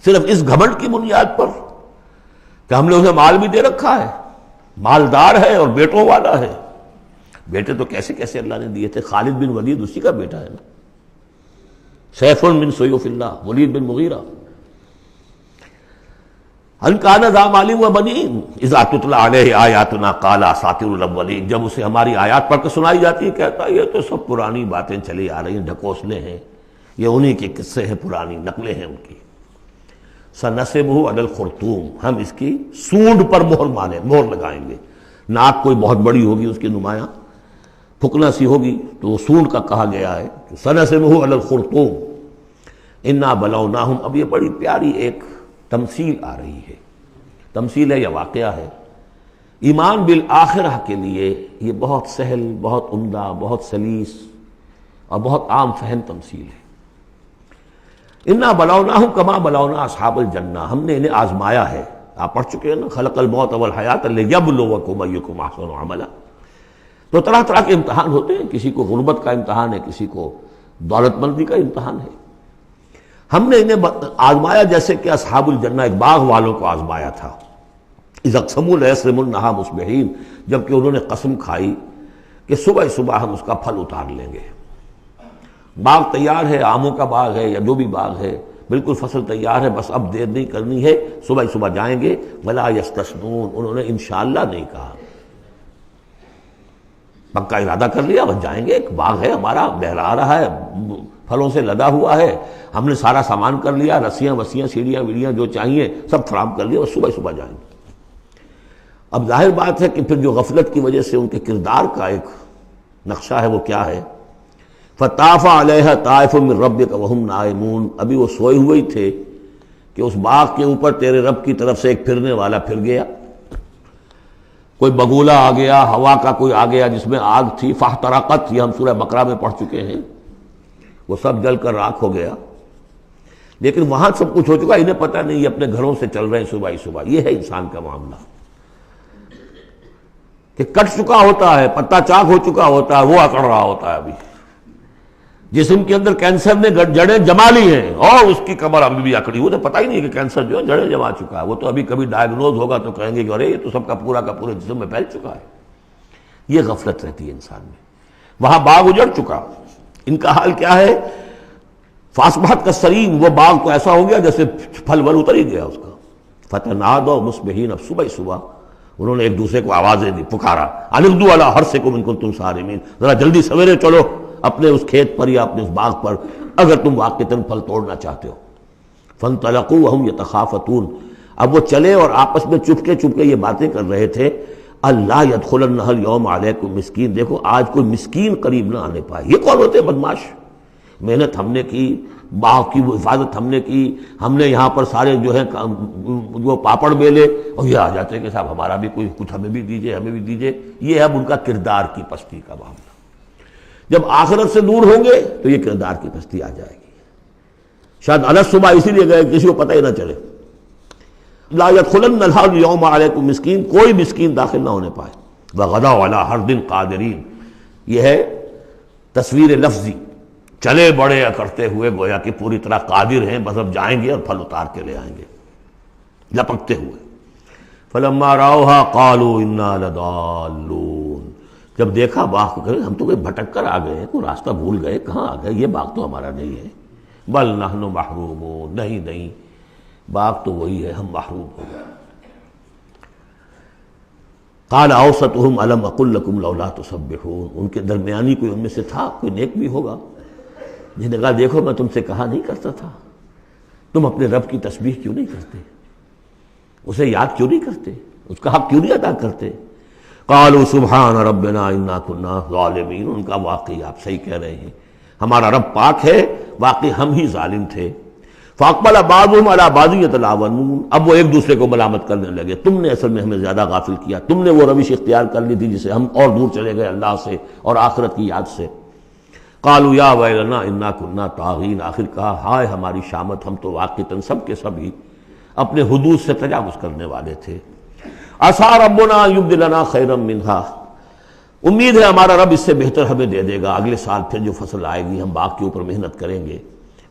صرف اس گھمنڈ کی بنیاد پر کہ ہم نے اسے مال بھی دے رکھا ہے، مالدار ہے اور بیٹوں والا ہے۔ بیٹے تو کیسے کیسے اللہ نے دیے تھے، خالد بن ولید اسی کا بیٹا ہے نا، سیف من سیوف اللہ، ولید بن مغیرہ۔ ان کان ذا مال و بنین اذا تتلی علیہ آیاتنا قال اساطیر الاولین، جب اسے ہماری آیات پڑھ کے سنائی جاتی ہے کہتا ہے یہ تو سب پرانی باتیں چلی آ رہی ہیں، ڈھکوسلے ہیں، یہ انہی کے قصے ہیں، پرانی نقلیں ہیں ان کی۔ سنسمہ علی الخرطوم، ہم اس کی سونڈ پر مہر لگائیں گے۔ ناک کوئی بہت بڑی ہوگی اس کی نمایاں پھکنا سی ہوگی تو وہ سونڈ کا کہا گیا ہے۔ سنسمہ علی الخرطوم انا بلوناہم، اب یہ بڑی پیاری ایک تمثیل آ رہی ہے، تمثیل ہے یا واقعہ ہے۔ ایمان بالآخرہ کے لیے یہ بہت سہل، بہت عمدہ، بہت سلیس اور بہت عام فہم تمثیل ہے۔ انا بلوناہم کما بلونا اصحاب الجنہ، ہم نے انہیں آزمایا ہے۔ آپ پڑھ چکے ہیں نا، خلق الموت والحیات لیبلوکم ایکم احسن عملا۔ تو طرح طرح کے امتحان ہوتے ہیں، کسی کو غربت کا امتحان ہے، کسی کو دولت مندی کا امتحان ہے۔ ہم نے انہیں آزمایا جیسے کہ اصحاب الجنہ ایک باغ والوں کو آزمایا تھا۔ اذ اقسموا لیصرمنھا مصبحین، جبکہ انہوں نے قسم کھائی کہ صبح صبح ہم اس کا پھل اتار لیں گے۔ باغ تیار ہے، آموں کا باغ ہے یا جو بھی باغ ہے، بالکل فصل تیار ہے، بس اب دیر نہیں کرنی ہے، صبح صبح جائیں گے۔ ولا یستثنون، انہوں نے انشاءاللہ نہیں کہا، پکا ارادہ کر لیا، بس جائیں گے، ایک باغ ہے ہمارا، بہلا رہا ہے، پھلوں سے لدا ہوا ہے، ہم نے سارا سامان کر لیا، رسیاں وسیاں سیڑھیاں ویڑیاں جو چاہیے سب فراہم کر لیا، بس صبح صبح جائیں گے۔ اب ظاہر بات ہے کہ پھر جو غفلت کی وجہ سے ان کے کردار کا ایک نقشہ ہے وہ کیا ہے، فطاف علیہ طائف من ربک وہم نائمون، ابھی وہ سوئے ہوئے ہی تھے کہ اس باغ کے اوپر تیرے رب کی طرف سے ایک پھرنے والا پھر گیا، کوئی بگولا آ گیا، ہوا کا کوئی آ گیا جس میں آگ تھی، فاحترقت، یہ ہم سورہ بقرہ میں پڑھ چکے ہیں، وہ سب جل کر راکھ ہو گیا۔ لیکن وہاں سب کچھ ہو چکا، انہیں پتہ نہیں، یہ اپنے گھروں سے چل رہے ہیں صبح ہی صبح۔ یہ ہے انسان کا معاملہ کہ کٹ چکا ہوتا ہے، پتا چاک ہو چکا ہوتا ہے، وہ اکڑ رہا ہوتا ہے۔ ابھی جسم کے اندر کینسر نے جڑیں جما لی ہیں اور اس کی کمر ابھی بھی اکڑی، وہ تو پتہ ہی نہیں کہ کینسر جو ہے جڑیں جما چکا ہے، وہ تو ابھی کبھی ڈائیگنوز ہوگا تو کہیں گے کہ ارے یہ تو سب کا پورا جسم میں پھیل چکا ہے۔ یہ غفلت رہتی ہے انسان میں۔ وہاں باغ اجڑ چکا، ان کا حال کیا ہے، فاصبحت کالصریم، وہ باغ تو ایسا ہو گیا جیسے پھل ول اتر ہی گیا اس کا۔ فتنادوا مصبحین، اب صبح صبح انہوں نے ایک دوسرے کو آوازیں دی، پکارا، ان اغدوا علی حرثکم ان کنتم صارمین، ذرا جلدی سویرے چلو اپنے اس کھیت پر یا اپنے اس باغ پر اگر تم واقعتاً پھل توڑنا چاہتے ہو۔ فانطلقوا وهم يتخافتون، اب وہ چلے اور آپس میں چپکے چپکے یہ باتیں کر رہے تھے، اللہ يدخلنها اليوم علیکم مسکین، دیکھو آج کوئی مسکین قریب نہ آنے پائے۔ یہ کون ہوتے ہیں بدماش؟ محنت ہم نے کی، باغ کی حفاظت ہم نے کی، ہم نے یہاں پر سارے جو ہے وہ پاپڑ بیلے، اور یہ آ جاتے ہیں کہ صاحب ہمارا بھی کوئی کچھ ہمیں بھی دیجئے، ہمیں بھی دیجئے۔ یہ ہے اب ان کا کردار کی پستی کا معاملہ۔ جب آخرت سے دور ہوں گے تو یہ کردار کی پستی آ جائے گی۔ شاید الگ صبح اسی لیے گئے کسی کو پتہ ہی نہ چلے۔ لا يدخلن اليوم علیکم مسکین، کوئی مسکین داخل نہ ہونے پائے۔ وغدوا علی حرد قادرین، یہ ہے تصویر لفظی، چلے بڑے کرتے ہوئے گویا کہ پوری طرح قادر ہیں، بس اب جائیں گے اور پھل اتار کے لے آئیں گے لپکتے ہوئے۔ فلما رأوها قالوا انا لضالون، جب دیکھا باغ کو کہ ہم تو کوئی بھٹک کر آ گئے، کوئی راستہ بھول گئے، کہاں آ گئے، یہ باغ تو ہمارا نہیں ہے۔ بل نحن محرومون، نہیں نہیں باغ تو وہی ہے، ہم محروم ہو گئے۔ قال اوسطهم الم اقل لكم لولا تسبحون، ان کے درمیانی کوئی ان میں سے تھا، کوئی نیک بھی ہوگا، جس نے کہا دیکھو میں تم سے کہا نہیں کرتا تھا، تم اپنے رب کی تسبیح کیوں نہیں کرتے، اسے یاد کیوں نہیں کرتے، اس کا حق کیوں نہیں ادا کرتے۔ قالوا سبحان ربنا انا كنا ظالمین، ان کا واقعی آپ صحیح کہہ رہے ہیں، ہمارا رب پاک ہے، واقعی ہم ہی ظالم تھے۔ فاقبل بعضهم على بعض يتلاومون، اب وہ ایک دوسرے کو ملامت کرنے لگے، تم نے اصل میں ہمیں زیادہ غافل کیا، تم نے وہ روش اختیار کر لی تھی جسے ہم اور دور چلے گئے اللہ سے اور آخرت کی یاد سے۔ قالوا یا ویلنا انا کنا طاغین، آخر کہا ہائے ہماری شامت، ہم تو واقعتاً سب کے سبھی اپنے حدود سے تجاوز کرنے والے تھے۔ عسیٰ ربنا ان یبدلنا خیرا منہا، امید ہے ہمارا رب اس سے بہتر ہمیں دے دے گا، اگلے سال پھر جو فصل آئے گی ہم باغ کے اوپر محنت کریں گے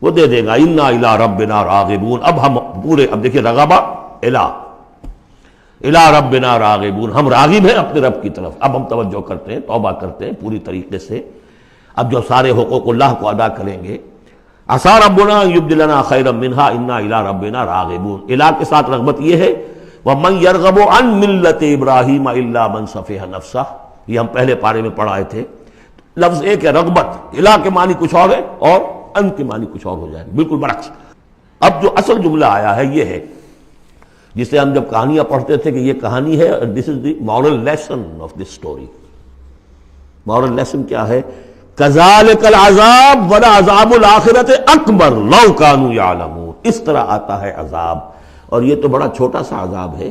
وہ دے دے گا۔ انا الی ربنا راغبون، اب ہم پورے، اب دیکھیں رغبہ الی ربنا راغبون، ہم راغب ہیں اپنے رب کی طرف، اب ہم توجہ کرتے ہیں، توبہ کرتے ہیں پوری طریقے سے، اب جو سارے حقوق اللہ کو ادا کریں گے۔ عسیٰ ربنا ان یبدلنا خیرا منہا انا الی ربنا راغبون، الی کے ساتھ رغبت یہ ہے وَمَن يَرْغَبُ عَن مِلَّةِ إِبْرَاهِيمَ إِلَّا مَن سَفِهَ نَفْسَهُ، یہ ہم پہلے پارے میں پڑھائے تھے۔ لفظ ایک ہے رغبت، الا کے معنی کچھ اور ہے اور ان کے معنی کچھ اور ہو جائے، بالکل برعکس۔ اب جو اصل جملہ آیا ہے یہ ہے جسے ہم جب کہانیاں پڑھتے تھے کہ یہ کہانی ہے، this is the moral lesson of this story. Moral lesson کیا ہے؟ کذالک العذاب ولعذاب الآخرۃ اکبر لو کانوا یعلمون، اس طرح آتا ہے عذاب، اور یہ تو بڑا چھوٹا سا عذاب ہے۔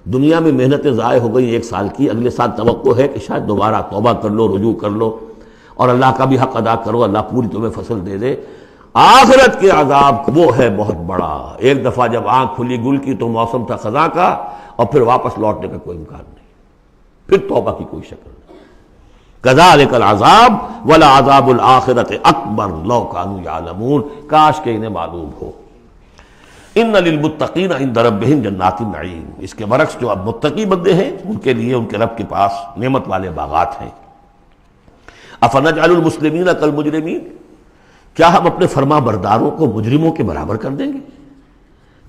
دنیا میں محنتیں ضائع ہو گئی 1 سال کی، اگلے سال توقع ہے کہ شاید دوبارہ توبہ کر لو، رجوع کر لو اور اللہ کا بھی حق ادا کرو، اللہ پوری تمہیں فصل دے دے۔ آخرت کے عذاب وہ ہے بہت بڑا، ایک دفعہ جب آنکھ کھلی گل کی تو موسم تھا خزاں کا، اور پھر واپس لوٹنے کا کوئی امکان نہیں، پھر توبہ کی کوئی شکل نہیں۔ کذالک العذاب ولعذاب الآخرۃ اکبر لو کانوا یعلمون، کاش کہ انہیں معلوم ہو۔ ان للمتقین عند ربہم جنات النعیم، اس کے برعکس جو اب متقی بندے ہیں ان کے لیے ان کے رب کے پاس نعمت والے باغات ہیں۔ افنجعل المسلمین کالمجرمین، کیا ہم اپنے فرما برداروں کو مجرموں کے برابر کر دیں گے؟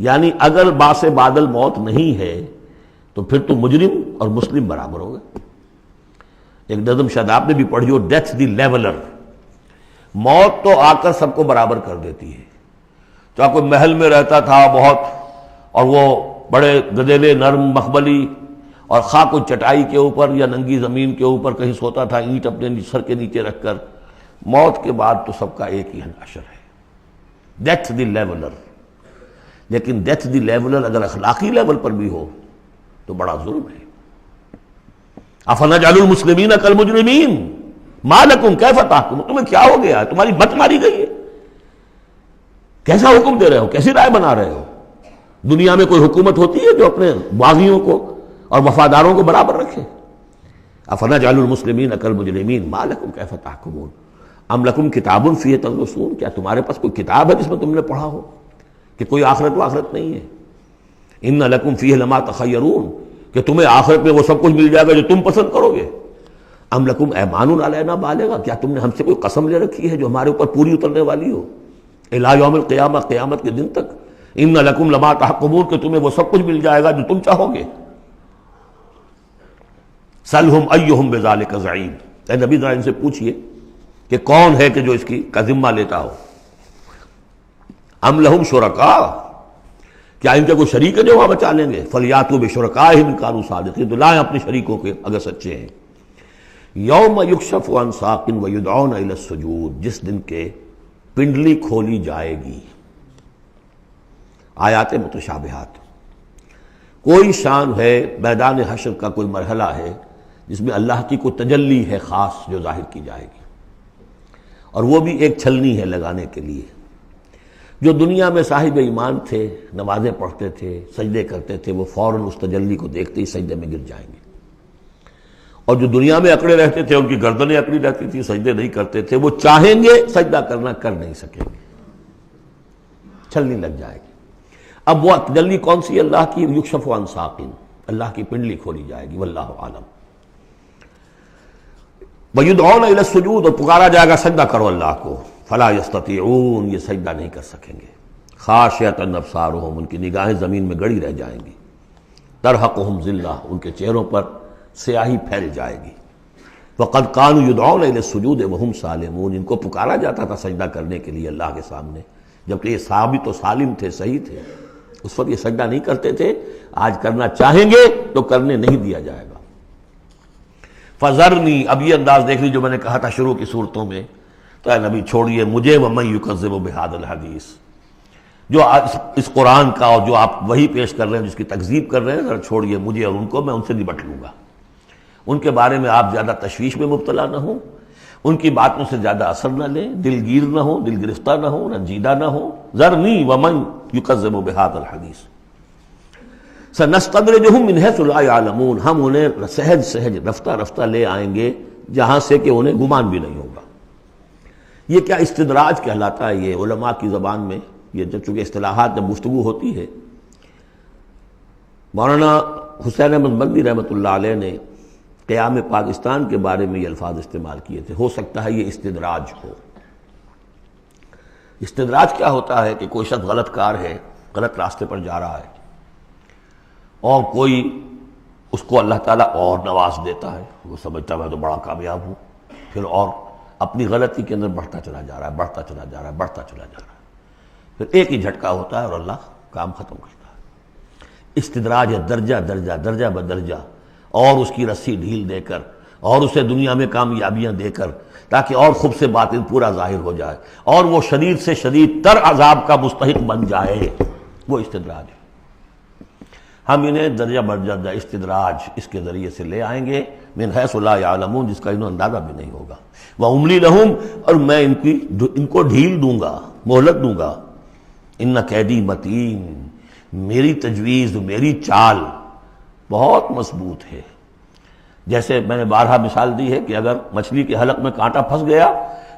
یعنی اگر باعث بادل موت نہیں ہے تو پھر تو مجرم اور مسلم برابر ہو گئے۔ ایک نظم شاید آپ نے بھی پڑھی ہو، ڈیتھ دی لیولر، موت تو آ کر سب کو برابر کر دیتی ہے۔ چاہے کوئی محل میں رہتا تھا بہت اور وہ بڑے گدیلے نرم مخبلی، اور خواہ کوئی چٹائی کے اوپر یا ننگی زمین کے اوپر کہیں سوتا تھا اینٹ اپنے سر کے نیچے رکھ کر، موت کے بعد تو سب کا ایک ہی حشر ہے، ڈیتھ دی لیولر۔ لیکن ڈیتھ دی لیولر اگر اخلاقی لیول پر بھی ہو تو بڑا ظلم ہے۔ افنجعل المسلمین کالمجرمین ما لکم کیف تحکمون، تمہیں کیا ہو گیا ہے، تمہاری بت ماری گئی ہے، کیسا حکم دے رہے ہو، کیسی رائے بنا رہے ہو؟ دنیا میں کوئی حکومت ہوتی ہے جو اپنے باغیوں کو اور وفاداروں کو برابر رکھے؟ افنجعل المسلمین کالمجرمین ما لکم کیف تحکمون ام لکم کتاب فیہ تدرسون، کیا تمہارے پاس کوئی کتاب ہے جس میں تم نے پڑھا ہو کہ کوئی آخرت و آخرت نہیں ہے؟ ان لکم فیہ لما تخیرون، کہ تمہیں آخرت میں وہ سب کچھ مل جائے گا جو تم پسند کرو گے۔ ام لکم ایمان علینا بالغہ، کیا تم نے ہم سے کوئی قسم لے رکھی ہے جو ہمارے اوپر پوری اترنے والی ہو الی یوم القیامہ، قیامت کے دن تک؟ ان لکم لما تحکمون، کہ تمہیں وہ سب کچھ مل جائے گا جو تم چاہو گے۔ سلہم ایہم بذالک زعیم، اے نبی ذرا ان سے پوچھئے کہ کون ہے کہ جو اس کی کا ذمہ لیتا ہو۔ ام لہم شرکاء، کیا ان کے کوئی شریک ہے جو وہاں بچا لیں گے؟ فلیاتوا بشرکائہم ان کانوا صادقین، تو لائیں اپنے شریکوں کے اگر سچے ہیں۔ یوم یکشف عن ساق ویدعون الی السجود، جس دن کے پنڈلی کھولی جائے گی۔ آیات متشابہات، کوئی شان ہے میدان حشر کا، کوئی مرحلہ ہے جس میں اللہ کی کوئی تجلی ہے خاص جو ظاہر کی جائے گی، اور وہ بھی ایک چھلنی ہے لگانے کے لیے۔ جو دنیا میں صاحب ایمان تھے، نمازیں پڑھتے تھے، سجدے کرتے تھے، وہ فوراً اس تجلی کو دیکھتے ہی سجدے میں گر جائیں گے، اور جو دنیا میں اکڑے رہتے تھے ان کی گردنیں اکڑی رہتی تھی، سجدے نہیں کرتے تھے، وہ چاہیں گے سجدہ کرنا کر نہیں سکیں گے، چھلنی لگ جائے گی۔ اب وہ تجلی کون سی؟ اللہ کی، یکشف عن ساق، اللہ کی پنڈلی کھولی جائے گی، واللہ عالم۔ وَيُدْعَوْنَ إِلَى السُّجُودِ، اور پکارا جائے گا سجدہ کرو اللہ کو، فَلَا يَسْتَطِيعُونَ، یہ سجدہ نہیں کر سکیں گے۔ خاشعۃ ابصارہم، ان کی نگاہیں زمین میں گڑی رہ جائیں گی۔ ترہقہم ذلہ، ان کے چہروں پر سیاہی پھیل جائے گی۔ وَقَدْ كَانُوا يُدْعَوْنَ إِلَى السُّجُودِ وَهُمْ سَالِمُونَ، ان کو پکارا جاتا تھا سجدہ کرنے کے لیے اللہ کے سامنے، جبکہ یہ ثابت و سالم تھے، صحیح تھے، اس وقت یہ سجدہ نہیں کرتے تھے۔ آج کرنا چاہیں گے تو کرنے نہیں دیا جائے گا۔ فَذَرْنِي، اب یہ انداز دیکھ لی جو میں نے کہا تھا شروع کی صورتوں میں، تو اے نبی چھوڑیے مجھے، وَمَن يُكَذِّبُ بِهَذَا الْحَدِيث، جو اس قرآن کا اور جو آپ وہی پیش کر رہے ہیں جس کی تکذیب کر رہے ہیں، ذرا چھوڑیے مجھے اور ان کو، میں ان سے نبٹ لوں گا، ان کے بارے میں آپ زیادہ تشویش میں مبتلا نہ ہوں۔ ان کی باتوں سے زیادہ اثر نہ لیں، دلگیر نہ ہو، دل گرفتہ نہ ہو، رنجیدہ نہ ہو. ذرنی ومن یکذب بہذا الحدیث سنستدرجہم من حیث لا یعلمون، ہم انہیں سہج سہج رفتہ رفتہ لے آئیں گے جہاں سے کہ انہیں گمان بھی نہیں ہوگا. یہ کیا استدراج کہلاتا ہے یہ علماء کی زبان میں. یہ جب چونکہ اصطلاحات جب گفتگو ہوتی ہے، مولانا حسین احمد مدنی رحمۃ اللہ علیہ نے قیام پاکستان کے بارے میں یہ الفاظ استعمال کیے تھے. ہو سکتا ہے یہ استدراج ہو. استدراج کیا ہوتا ہے کہ کوئی شخص غلط کار ہے، غلط راستے پر جا رہا ہے، اور کوئی اس کو اللہ تعالیٰ اور نواز دیتا ہے، وہ سمجھتا ہے میں تو بڑا کامیاب ہوں، پھر اور اپنی غلطی کے اندر بڑھتا چلا جا رہا ہے، بڑھتا چلا جا رہا ہے، بڑھتا چلا جا رہا ہے، پھر ایک ہی جھٹکا ہوتا ہے اور اللہ کام ختم کرتا ہے. استدراج ہے درجہ درجہ، درجہ بدرجہ، اور اس کی رسی ڈھیل دے کر، اور اسے دنیا میں کامیابیاں دے کر، تاکہ اور خوب سے باطن پورا ظاہر ہو جائے اور وہ شدید سے شدید تر عذاب کا مستحق بن جائے. وہ استدراج ہے. ہم انہیں درجہ بدرجہ استدراج اس کے ذریعے سے لے آئیں گے من حیث لا یعلمون، جس کا انہیں اندازہ بھی نہیں ہوگا. وَأُمْلِي لَهُمْ، اور میں ان کو ڈھیل دوں گا، مہلت دوں گا. ان قیدی متین، میری تجویز، میری چال بہت مضبوط ہے. جیسے میں نے بارہا مثال دی ہے کہ اگر مچھلی کے حلق میں کانٹا پھنس گیا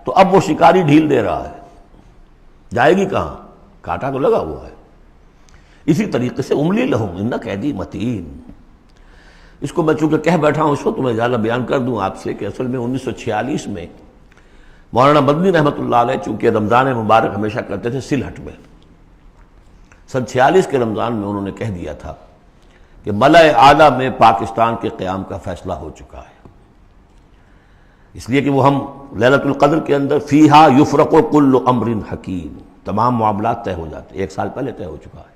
تو اب وہ شکاری ڈھیل دے رہا ہے، جائے گی کہاں؟ کانٹا تو لگا ہوا ہے. اسی طریقے سے املی لہم ان قیدی متین. اس کو میں چونکہ کہہ بیٹھا ہوں، اس کو تو میں زیادہ بیان کر دوں آپ سے کہ اصل میں 1946 میں مولانا مدنی رحمۃ اللہ علیہ چونکہ رمضان مبارک ہمیشہ کرتے تھے سلہٹ میں، سن 46 کے رمضان میں انہوں نے کہہ دیا تھا کہ ملأ اعلیٰ میں پاکستان کے قیام کا فیصلہ ہو چکا ہے. اس لیے کہ وہ ہم لیلۃ القدر کے اندر فیہا یفرق کل امر حکیم، تمام معاملات طے ہو جاتے، 1 سال پہلے طے ہو چکا ہے.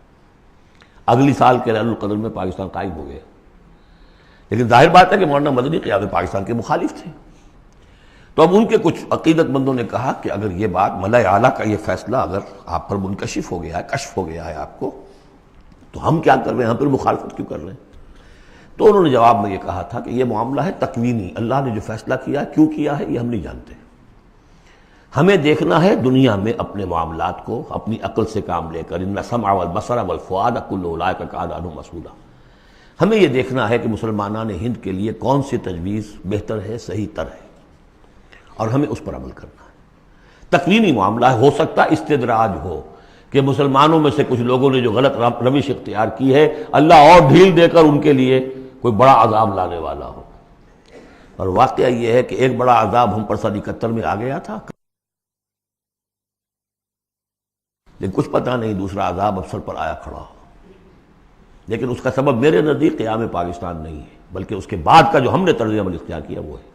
اگلی سال کے لیلۃ القدر میں پاکستان قائم ہو گیا. لیکن ظاہر بات ہے کہ مولانا مدنی قیام پاکستان کے مخالف تھے. تو اب ان کے کچھ عقیدت مندوں نے کہا کہ اگر یہ بات ملأ اعلیٰ کا یہ فیصلہ اگر آپ پر منکشف ہو گیا ہے، کشف ہو گیا ہے آپ کو، تو ہم کیا کر رہے ہیں، ہم پھر مخالفت کیوں کر رہے ہیں؟ تو انہوں نے جواب میں یہ کہا تھا کہ یہ معاملہ ہے تکوینی، اللہ نے جو فیصلہ کیا ہے، کیوں کیا ہے، یہ ہم نہیں جانتے. ہمیں دیکھنا ہے دنیا میں اپنے معاملات کو اپنی عقل سے کام لے کر. ان السمع والبصر والفؤاد کل اولئک کان عنہ مسئولا. ہمیں یہ دیکھنا ہے کہ مسلمانان ہند کے لیے کون سی تجویز بہتر ہے، صحیح تر ہے، اور ہمیں اس پر عمل کرنا ہے. تکوینی معاملہ ہے. ہو سکتا استدراج ہو کہ مسلمانوں میں سے کچھ لوگوں نے جو غلط روش اختیار کی ہے، اللہ اور ڈھیل دے کر ان کے لیے کوئی بڑا عذاب لانے والا ہو. اور واقعہ یہ ہے کہ ایک بڑا عذاب ہم پر سن 71 میں آ گیا تھا، لیکن کچھ پتہ نہیں دوسرا عذاب اب سر پر آیا کھڑا ہو. لیکن اس کا سبب میرے نزدیک قیام پاکستان نہیں ہے، بلکہ اس کے بعد کا جو ہم نے طرز عمل اختیار کیا وہ ہے.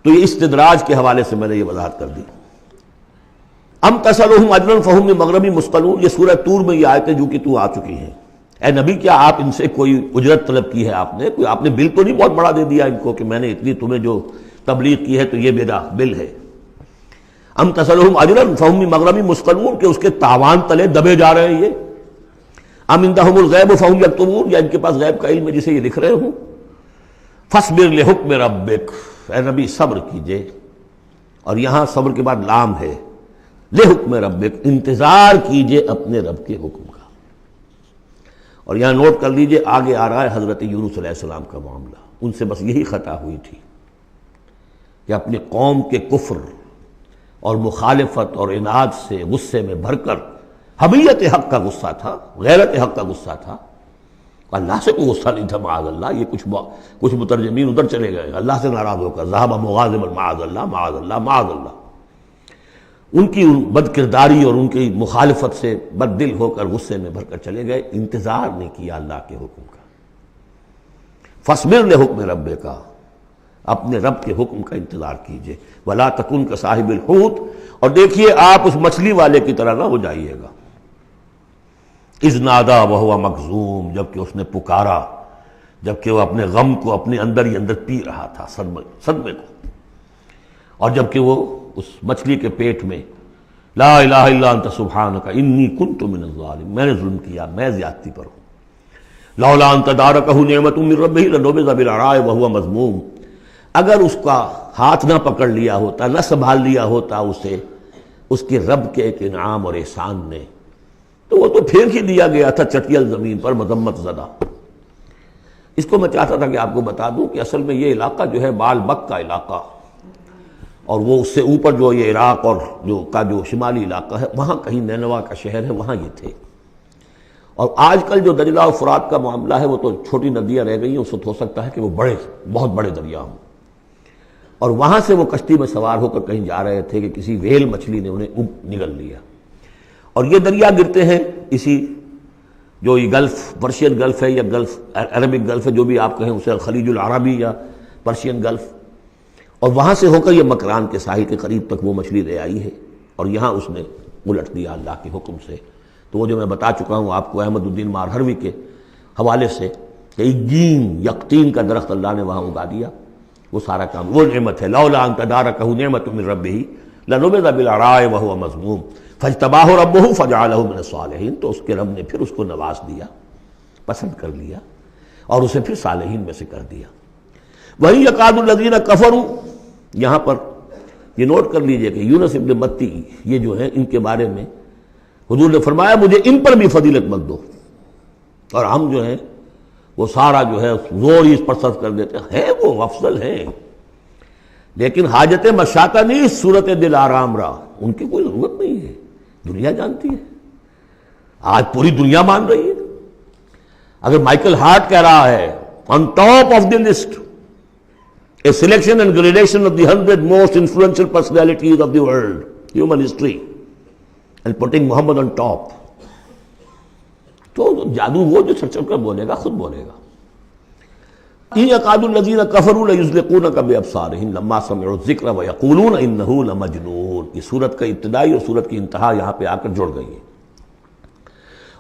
تو یہ استدراج کے حوالے سے میں نے یہ وضاحت کر دی. ام تسألہم اجرا فہم من مغرم مثقلون، یہ سورہ طور میں یہ آیتیں جو کہ تو آ چکی ہیں. اے نبی کیا آپ ان سے کوئی اجرت طلب کی ہے؟ آپ نے بل تو نہیں بہت بڑا دے دیا ان کو کہ میں نے اتنی تمہیں جو تبلیغ کی ہے تو یہ میرا بل ہے. ام تسألہم اجرا فہم من مغرم مثقلون، کہ اس کے تاوان تلے دبے جا رہے ہیں یہ. ام عندہم الغیب فہم یکتبون، یا ان کے پاس غیب کا علم ہے جسے یہ لکھ رہے ہوں. فاصبر لحکم ربک، اے نبی صبر کیجئے. اور یہاں صبر کے بعد لام ہے، لحکم ربک، انتظار کیجئے اپنے رب کے حکم کا. اور یہاں نوٹ کر لیجئے آگے آ رہا ہے حضرت یونس علیہ السلام کا معاملہ. ان سے بس یہی خطا ہوئی تھی کہ اپنی قوم کے کفر اور مخالفت اور عناد سے غصے میں بھر کر، حمیت حق کا غصہ تھا، غیرت حق کا غصہ تھا. اللہ سے کوئی غصہ نہیں تھا معاذ اللہ. یہ کچھ مترجمین ادھر چلے گئے اللہ سے ناراض ہو کر، ذهب مغاضبا معاذ اللہ معاذ اللہ معاذ اللہ. ان کی بد کرداری اور ان کی مخالفت سے بد دل ہو کر غصے میں بھر کر چلے گئے، انتظار نہیں کیا اللہ کے حکم کا. فاصبر لحکم ربک، اپنے رب کے حکم کا انتظار کیجئے. ولا تکن کصاحب الحوت، اور دیکھیے آپ اس مچھلی والے کی طرح نہ ہو جائیے گا. اذ نادا وہو مکظوم، جبکہ اس نے پکارا جبکہ وہ اپنے غم کو اپنے اندر ہی اندر پی رہا تھا، صدمے کو. اور جبکہ وہ اس مچھلی کے پیٹ میں لا الہ الا انت سبحانک انی کنت من الظالمین، میں نے ظلم کیا، میں زیادتی پر ہوں. لولا ان تدارکہ نعمت من ربہ لنبذ بالعراء وہو مذموم. اگر اس کا ہاتھ نہ پکڑ لیا ہوتا، نہ سنبھال لیا ہوتا اسے اس کے رب کے ایک انعام اور احسان نے، تو وہ تو پھینک ہی دیا گیا تھا چٹیل زمین پر مذمت زدہ۔ اس کو میں چاہتا تھا کہ آپ کو بتا دوں کہ اصل میں یہ علاقہ جو ہے بال بک کا علاقہ، اور وہ اس سے اوپر جو یہ عراق اور جو شمالی علاقہ ہے وہاں کہیں نینوا کا شہر ہے، وہاں یہ تھے۔ اور آج کل جو دجلہ اور فرات کا معاملہ ہے وہ تو چھوٹی ندیاں رہ گئی ہیں، اس وقت ہو سکتا ہے کہ وہ بہت بڑے دریا ہوں۔ اور وہاں سے وہ کشتی میں سوار ہو کر کہیں جا رہے تھے کہ کسی ویل مچھلی نے انہیں نگل لیا، اور یہ دریا گرتے ہیں اسی جو یہ گلف، پرشین گلف ہے یا گلف عربک گلف ہے، جو بھی آپ کہیں اسے، خلیج العربی یا پرشین گلف، اور وہاں سے ہو کر یہ مکران کے ساحل کے قریب تک وہ مچھلی لے آئی ہے، اور یہاں اس نے الٹ دیا اللہ کے حکم سے۔ تو وہ جو میں بتا چکا ہوں آپ کو احمد الدین مارہروی کے حوالے سے کہ ایگین یقطین کا درخت اللہ نے وہاں اگا دیا، وہ سارا کام وہ نعمت ہے۔ لولا ان تدارکہ نعمت من ربہ لنبذ بالعراء وہو مذموم فاجتباہ ربہ فجعلہ من الصالحین، تو اس کے رب نے پھر اس کو نواز دیا، پسند کر لیا، اور اسے پھر صالحین میں سے کر دیا۔ وہی یکاد الذین کفروا، یہاں پر یہ نوٹ کر لیجئے کہ یونس ابن متی یہ جو ہے ان کے بارے میں حضور نے فرمایا مجھے ان پر بھی فضیلت مت دو، اور ہم جو ہیں وہ سارا جو ہے زور ہی اس پر صرف کر دیتے ہیں، وہ افضل ہیں لیکن حاجت مشاطہ نہیں، صورت دل آرام را، ان کی کوئی ضرورت نہیں ہے، دنیا جانتی ہے، آج پوری دنیا مان رہی ہے۔ اگر مائیکل ہارٹ کہہ رہا ہے on top of the list a selection and gradation of the 100 most influential personalities of the world, human history, and putting Muhammad on top, تو جادو وہ جو چڑھ کر بولے گا خود بولے گا۔ ان یکاد الذین کفروا لیزلقونک بابصارہم لما سمعوا الذکر ویقولون انہ لمجنون، یہ سورت کا ابتدائی اور سورت کی انتہا یہاں پہ آ کر جڑ گئی ہے۔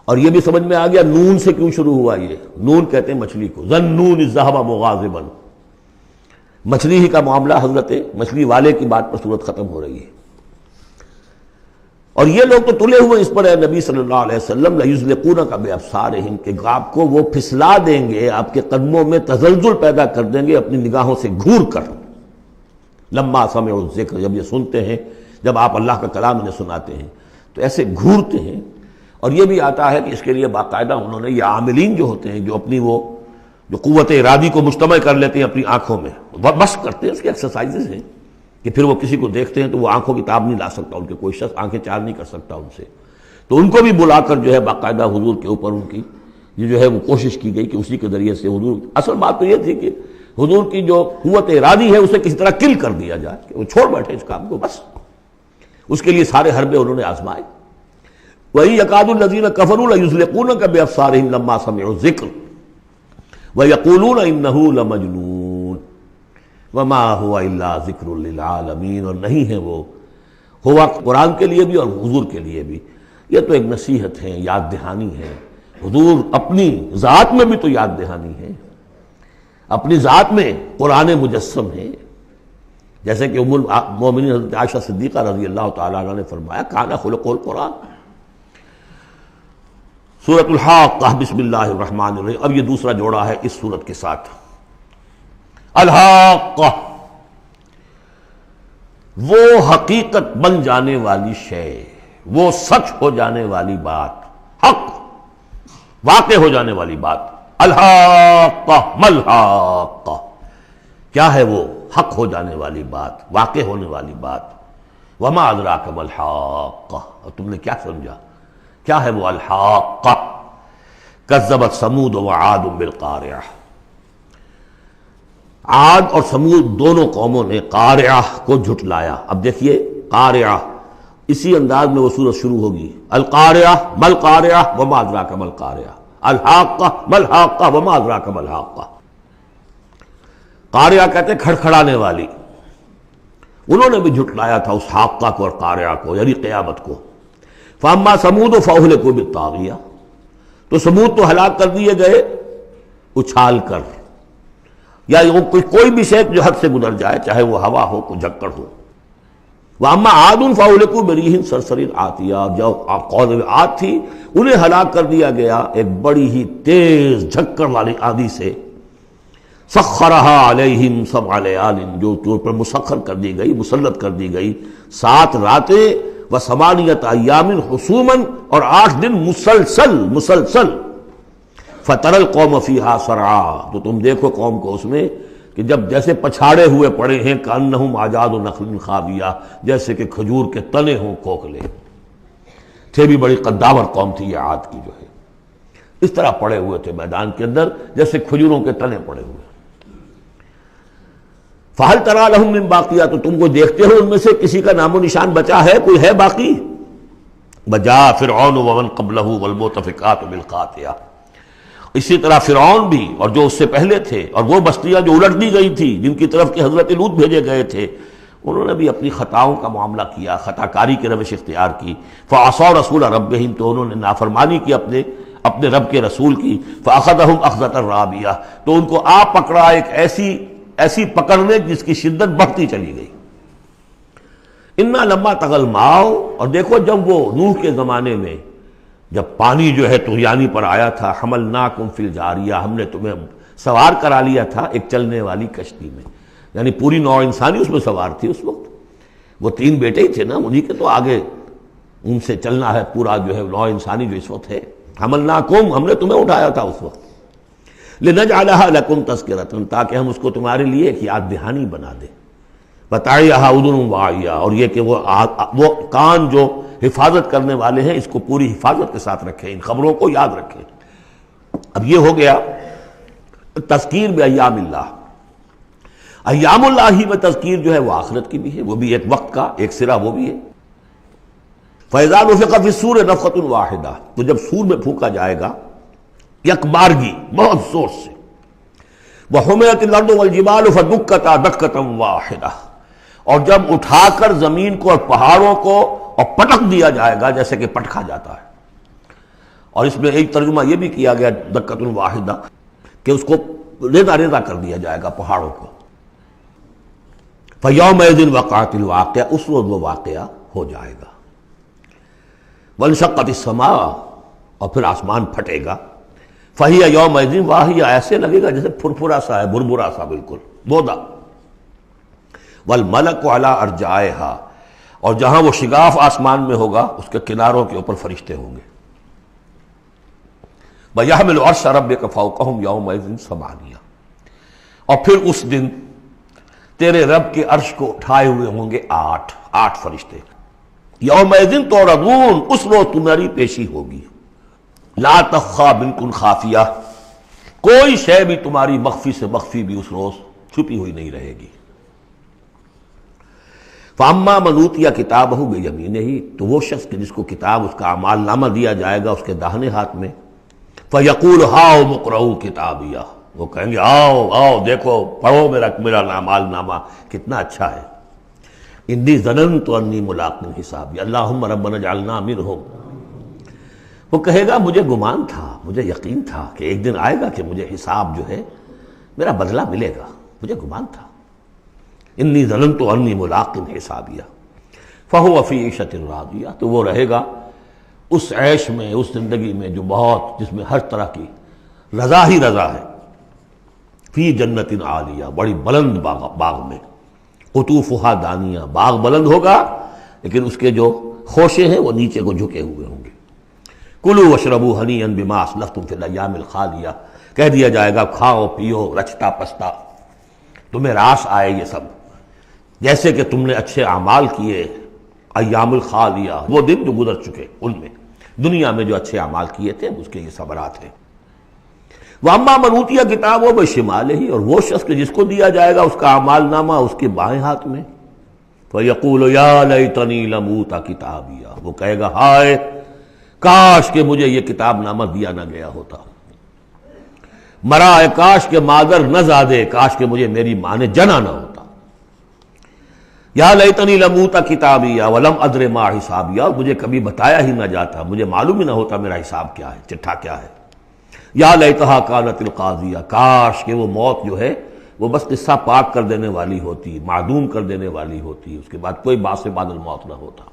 اور یہ بھی سمجھ میں آ گیا نون سے کیوں شروع ہوا، یہ نون کہتے ہیں مچھلی کو، ظنون اذ ذہب مغاضبا، مچھلی ہی کا معاملہ، حضرت مچھلی والے کی بات پر صورت ختم ہو رہی ہے۔ اور یہ لوگ تو تلے ہوئے اس پر ہے نبی صلی اللہ علیہ وسلم لیزلقونک بابصارہم، کہ آپ کو وہ پھسلا دیں گے، آپ کے قدموں میں تزلزل پیدا کر دیں گے اپنی نگاہوں سے گھور کر۔ لما سمعوا الذکر، جب یہ سنتے ہیں، جب آپ اللہ کا کلام انہیں سناتے ہیں تو ایسے گھورتے ہیں۔ اور یہ بھی آتا ہے کہ اس کے لیے باقاعدہ انہوں نے یہ عاملین جو ہوتے ہیں جو اپنی وہ جو قوت ارادی کو مجتمع کر لیتے ہیں اپنی آنکھوں میں، بس کرتے ہیں، اس کی ایکسرسائزز ہیں کہ پھر وہ کسی کو دیکھتے ہیں تو وہ آنکھوں کی تاب نہیں لا سکتا، ان کے کوئی شخص آنکھیں چار نہیں کر سکتا ان سے، تو ان کو بھی بلا کر جو ہے باقاعدہ حضور کے اوپر ان کی یہ جو ہے وہ کوشش کی گئی کہ اسی کے ذریعے سے حضور، اصل بات تو یہ تھی کہ حضور کی جو قوت ارادی ہے اسے کسی طرح کل کر دیا جائے کہ وہ چھوڑ بیٹھے اس کام کو، بس اس کے لیے سارے حربے انہوں نے آزمائے۔ وَإِن يَكَادُ الَّذِينَ كَفَرُوا لَيُزْلِقُونَكَ بِأَبْصَارِهِمْ لَمَّا سَمِعُوا الذِّكْرَ وَيَقُولُونَ إِنَّهُ لَمَجْنُونٌ وَمَا هُوَ إِلَّا ذِكْرٌ لِّلْعَالَمِينَ، اور نہیں ہے وہ، ہوا قرآن کے لیے بھی اور حضور کے لیے بھی، یہ تو ایک نصیحت ہے، یاد دہانی ہے۔ حضور اپنی ذات میں بھی تو یاد دہانی ہے، اپنی ذات میں قرآن مجسم ہے، جیسے کہ ام المومنین حضرت عائشہ صدیقہ رضی اللہ تعالیٰ عنہ نے فرمایا کان خلق القرآن۔ سورۃ الحاقہ، بسم اللہ الرحمن الرحیم، اب یہ دوسرا جوڑا ہے اس سورت کے ساتھ۔ الحاقہ، وہ حقیقت بن جانے والی شے، وہ سچ ہو جانے والی بات، حق واقع ہو جانے والی بات۔ الحاقہ ملحاقہ، کیا ہے وہ حق ہو جانے والی بات، واقع ہونے والی بات۔ وما ادراک ملحاقہ، اور تم نے کیا سمجھا کیا ہے وہ الحاقہ؟ کذبت ثمود وعاد بالقارعہ، عاد اور سمود دونوں قوموں نے قارعہ کو جھٹلایا۔ اب دیکھیے قارعہ، اسی انداز میں وہ سورت شروع ہوگی، القارعہ مل قارعہ وما ادراک مل قارعہ، الحاقہ مل حاقہ وما ادراک مل حاقہ۔ قارعہ کہتے ہیں کھڑکھڑانے والی، انہوں نے بھی جھٹلایا تھا اس حاقہ کو اور قارعہ کو، یعنی قیامت کو۔ فاما ثمود فاہلکوا بالطاغیہ، تو سمود تو ہلاک کر دیے گئے اچھال کر، یا کوئی بھی شے جو حد سے گزر جائے، چاہے وہ ہوا ہو کوئی جھکڑ ہو۔ واما عاد فاہلکوا بریح صرصر عاتیہ، جو قوم عاد تھی انہیں ہلاک کر دیا گیا ایک بڑی ہی تیز جھکڑ والی آندھی سے۔ سخرها علیہم 7 لیال، جو ان پر مسخر کر دی گئی، مسلط کر دی گئی 7 راتیں، و8 ایام حسوما، اور 8 دن مسلسل فتر القوم فیہا صرعا، تو تم دیکھو قوم کو اس میں کہ جب جیسے پچھاڑے ہوئے پڑے ہیں، کأنہم اعجاز نخل خاویہ، جیسے کہ کھجور کے تنے ہوں کھوکھلے، تھے بھی بڑی قداور قوم تھی یہ عاد کی جو ہے، اس طرح پڑے ہوئے تھے میدان کے اندر جیسے کھجوروں کے تنے پڑے ہوئے۔ فَهَلْ تَرَىٰ لَهُم مِّن بَاقِیَةٍ، تو تم کو دیکھتے ہو ان میں سے کسی کا نام و نشان بچا ہے، کوئی ہے باقی؟ وَجَاءَ فِرْعَوْنُ وَمَنْ قَبْلَهُ وَالْمُؤْتَفِكَاتُ بِالْخَاطِئَةِ، اسی طرح فرعون بھی اور جو اس سے پہلے تھے، اور وہ بستیاں جو الٹ دی گئی تھی جن کی طرف کہ حضرت لوط بھیجے گئے تھے، انہوں نے بھی اپنی خطاؤں کا معاملہ کیا، خطا کاری کی روش اختیار کی۔ فَعَصَوْا رَسُولَ رَبِّهِمْ، تو انہوں نے نافرمانی کی اپنے رب کے رسول کی۔ فَأَخَذَهُمْ أَخْذَةً رَابِيَةً، تو ان کو آ پکڑا ایک ایسی پکڑنے جس کی شدت بڑھتی چلی گئی۔ اِنَّا لَمَّا طَغَى الْمَاءُ، اور دیکھو جب وہ نوح کے زمانے میں جب پانی جو ہے طغیانی پر آیا تھا، حملناکم فی الجاریہ، ہم نے تمہیں سوار کرا لیا تھا ایک چلنے والی کشتی میں، یعنی پوری نوع انسانی اس میں سوار تھی اس وقت، وہ 3 بیٹے ہی تھے نا، انہی کے تو آگے ان سے چلنا ہے پورا جو ہے نوع انسانی جو اس وقت ہے۔ حملناکم، ہم نے تمہیں اٹھایا تھا اس وقت، لنجعلها لکم تذکرۃ، تاکہ ہم اس کو تمہارے لیے ایک یاد دہانی بنا دیں، بتعیھا اذن واعیہ، اور یہ کہ وہ کان جو حفاظت کرنے والے ہیں اس کو پوری حفاظت کے ساتھ رکھیں، ان خبروں کو یاد رکھیں۔ اب یہ ہو گیا تذکیر بایام اللہ، ایام اللہ ہی میں تذکیر جو ہے وہ آخرت کی بھی ہے، وہ بھی ایک وقت کا ایک سرا وہ بھی ہے۔ فَإِذَا نُفِخَ فِي الصُّورِ نَفْخَةٌ وَاحِدَةٌ، تو جب سور میں پھونکا جائے گا یک بارگی بہت زور سے، وَحُمِلَتِ الْأَرْضُ وَالْجِبَالُ فَدُكَّتَا دَكَّةً وَاحِدَةً، اور جب اٹھا کر زمین کو اور پہاڑوں کو اور پٹک دیا جائے گا جیسے کہ پٹکا جاتا ہے۔ اور اس میں ایک ترجمہ یہ بھی کیا گیا دکۃ واحدہ کہ اس کو ریزہ ریزہ کر دیا جائے گا پہاڑوں کو۔ فَيَوْمَئِذٍ وَقَعَتِ الْوَاقِعَةُ، اس روز وہ واقعہ ہو جائے گا۔ وَانشَقَّتِ السَّمَاءُ، اور پھر آسمان پھٹے گا۔ فَهِيَ يَوْمَئِذٍ وَاهِيَةٌ، ایسے لگے گا جیسے پھرپھرا سا ہے، بھربھرا سا، بالکل بودا۔ وَالْمَلَكُ عَلَىٰ أَرْجَائِهَا، اور جہاں وہ شگاف آسمان میں ہوگا اس کے کناروں کے اوپر فرشتے ہوں گے۔ وَيَحْمِلُ عَرْشَ رَبِّكَ فَوْقَهُمْ يَوْمَئِذٍ ثَمَانِيَةٌ، اور پھر اس دن تیرے رب کے عرش کو اٹھائے ہوئے ہوں گے 8 فرشتے۔ یومئذ تعرضون، اس روز تمہاری پیشی ہوگی۔ لا تخفی منکم خافیہ، کوئی شے بھی تمہاری مخفی سے مخفی بھی اس روز چھپی ہوئی نہیں رہے گی۔ فَأَمَّا مَنْ أُوتِیَ کِتَابَهُ بِیَمِینِهِ، تو وہ شخص کہ جس کو کتاب اس کا اعمال نامہ دیا جائے گا اس کے داہنے ہاتھ میں، فَیَقُولُ ہَاؤْمُ اقْرَءُوا کِتَابِیَہ، وہ کہیں گے آؤ دیکھو پڑھو میرا اعمال نامہ کتنا اچھا ہے۔ انی ظننت انی ملاق حسابی اللہم ربنا اجعلنا منہم، وہ کہے گا مجھے گمان تھا، مجھے یقین تھا کہ ایک دن آئے گا کہ مجھے حساب جو ہے میرا بدلہ ملے گا، مجھے گمان تھا۔ انی ظننت انی ملاق حسابیہ فہو فی عیشۃ راضیہ، تو وہ رہے گا اس عیش میں، اس زندگی میں جو بہت، جس میں ہر طرح کی رضا ہی رضا ہے۔ فی جنت عالیہ، بڑی بلند باغ میں، قطوفہا دانیہ، باغ بلند ہوگا لیکن اس کے جو خوشے ہیں وہ نیچے کو جھکے ہوئے ہوں گے۔ کلوا واشربوا ہنیئا بما اسلفتم فی الایام الخالیہ، کہہ دیا جائے گا کھاؤ پیو رچتا پستا، تمہیں راس آئے یہ سب، جیسے کہ تم نے اچھے اعمال کیے ایام الخالیہ، وہ دن جو گزر چکے ان میں، دنیا میں جو اچھے اعمال کیے تھے اس کے یہ ثمرات ہیں۔ وَأَمَّا مَنْ أُوتِیَ کِتَابَهُ بِشِمَالِهِ، اور وہ شخص کہ جس کو دیا جائے گا اس کا اعمال نامہ اس کے بائیں ہاتھ میں، فَيَقُولُ يَا لَيْتَنِي لَمْ أُوتَ کِتَابِیَہ، وہ کہے گا ہائے کاش کہ مجھے یہ کتاب نامہ دیا نہ گیا ہوتا، مرا کاش کہ مادر نہ زادے، کاش کہ مجھے میری ماں نے جنا نہ ہوتا۔ یا لیتنی لم اوت کتابیہ ولم ادر ما حسابیہ، مجھے کبھی بتایا ہی نہ جاتا، مجھے معلوم ہی نہ ہوتا میرا حساب کیا ہے، چٹھا کیا ہے۔ یا لیتہا کانت القاضیہ، کاش کہ وہ موت جو ہے وہ بس قصہ پاک کر دینے والی ہوتی، معدوم کر دینے والی ہوتی، اس کے بعد کوئی باعث بعد الموت نہ ہوتا۔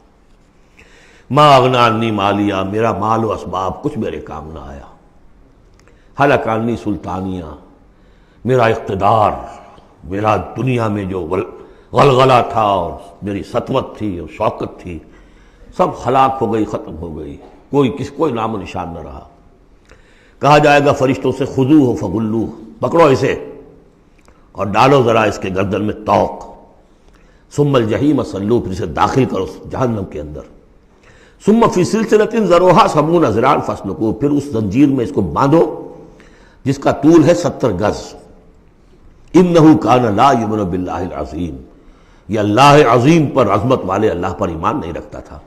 ما اغنی عنی مالیہ، میرا مال و اسباب کچھ میرے کام نہ آیا۔ ہلک عنی سلطانیہ، میرا اقتدار، میرا دنیا میں جو غلغلہ تھا اور میری سطوت تھی اور شوکت تھی، سب ہلاک ہو گئی، ختم ہو گئی، کوئی نام و نشان نہ رہا۔ کہا جائے گا فرشتوں سے خذوہ فغلوہ، پکڑو اسے اور ڈالو ذرا اس کے گردن میں طوق، ثم الجحیم صلوہ، پھر اسے داخل کرو جہنم کے اندر، ثم فی سلسلۃ ذرعها 70 ذراعا فاسلکوہ، پھر اس زنجیر میں اس کو باندھو جس کا طول ہے 70 گز۔ انہ کان لا یؤمن باللہ العظیم، یہ اللہ عظیم پر، عظمت والے اللہ پر ایمان نہیں رکھتا تھا۔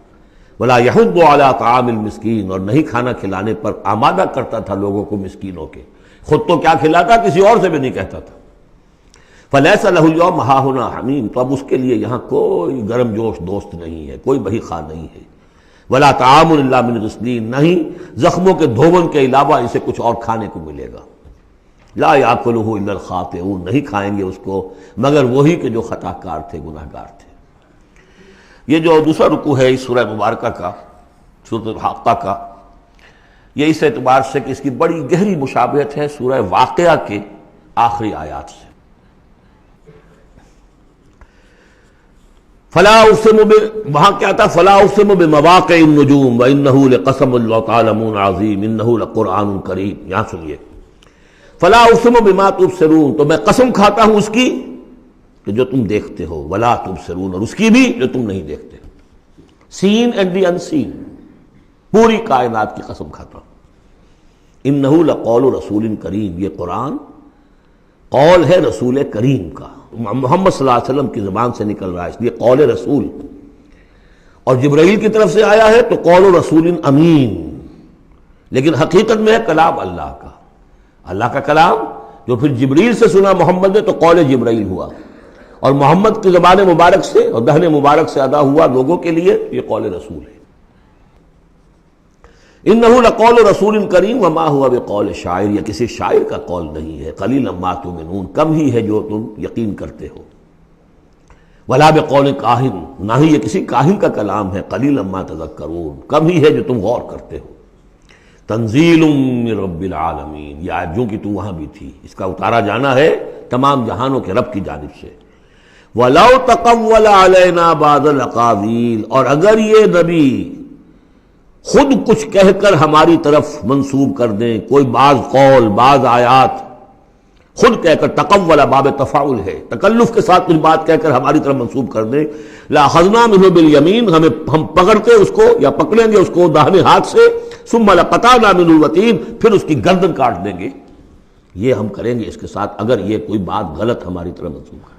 ولا یحض علی طعام المسکین، اور نہیں کھانا کھلانے پر آمادہ کرتا تھا لوگوں کو مسکینوں کے، خود تو کیا کھلاتا کسی اور سے بھی نہیں کہتا تھا۔ فلیس لہ اليوم ہاہنا حمیم، تو اب اس کے لیے یہاں کوئی گرم جوش دوست نہیں ہے، کوئی بہی خواہ نہیں ہے۔ ولا طعام الا من غسلین، نہیں زخموں کے دھون کے علاوہ اسے کچھ اور کھانے کو ملے گا۔ لا یاکلہ الا الخاطئون، نہیں کھائیں گے اس کو مگر وہی کہ جو خطا کار تھے، گناہ گار تھے۔ یہ جو دوسرا رکوع ہے اس سورہ مبارکہ کا، سورۃ الحاقہ کا، یہ اس اعتبار سے کہ اس کی بڑی گہری مشابہت ہے سورہ واقعہ کے آخری آیات سے۔ فلا اقسم وہاں کیا تھا؟ فلا اقسم بمواقع النجوم وانہ لقسم لو تعلمون عظیم انہ لقرآن کریم۔ یہاں سنیے، فلا اقسم بما تبصرون، تو میں قسم کھاتا ہوں اس کی کہ جو تم دیکھتے ہو، ولا تبصرون، اور اس کی بھی جو تم نہیں دیکھتے، سین اینڈ دی ان سین، پوری کائنات کی قسم کھاتا ہوں۔ انہ لقول رسول کریم، یہ قرآن قول ہے رسول کریم کا، محمد صلی اللہ علیہ وسلم کی زبان سے نکل رہا ہے، اس لیے قول رسول، اور جبرائیل کی طرف سے آیا ہے تو قول رسول امین، لیکن حقیقت میں ہے کلام اللہ کا، اللہ کا کلام جو پھر جبریل سے سنا محمد نے تو قول جبرائیل ہوا، اور محمد کی زبان مبارک سے اور دہن مبارک سے ادا ہوا لوگوں کے لیے، یہ قول رسول ہے۔ انہ لقول رسول کریم وما هو بقول شاعر، یہ کسی شاعر کا قول نہیں ہے، قلیلا ما تؤمنون، کم ہی ہے جو تم یقین کرتے ہو، ولا بقول کاہن، نہ ہی یہ کسی کاہن کا کلام ہے، قلیلا ما تذکرون، کم ہی ہے جو تم غور کرتے ہو۔ تنزیل من رب العالمین، یہ آیت جو کہ تو وہاں بھی تھی، اس کا اتارا جانا ہے تمام جہانوں کے رب کی جانب سے۔ وَلَوْ تَقَوَّلَ عَلَيْنَا بَعْضَ الْأَقَاوِيلِ، اور اگر یہ نبی خود کچھ کہہ کر ہماری طرف منسوب کر دیں، کوئی بعض قول، بعض آیات خود کہہ کر، تقول باب تفاعل ہے، تکلف کے ساتھ کچھ بات کہہ کر ہماری طرف منسوب کر دیں، لَأَخَذْنَا مِنْهُ بِالْيَمِينِ، ہم پکڑتے اس کو یا پکڑیں گے اس کو داہنے ہاتھ سے، ثُمَّ لَقَطَعْنَا مِنْهُ الْوَتِينَ، پھر اس کی گردن کاٹ دیں گے۔ یہ ہم کریں گے اس کے ساتھ اگر یہ کوئی بات غلط ہماری طرف منسوب کرے۔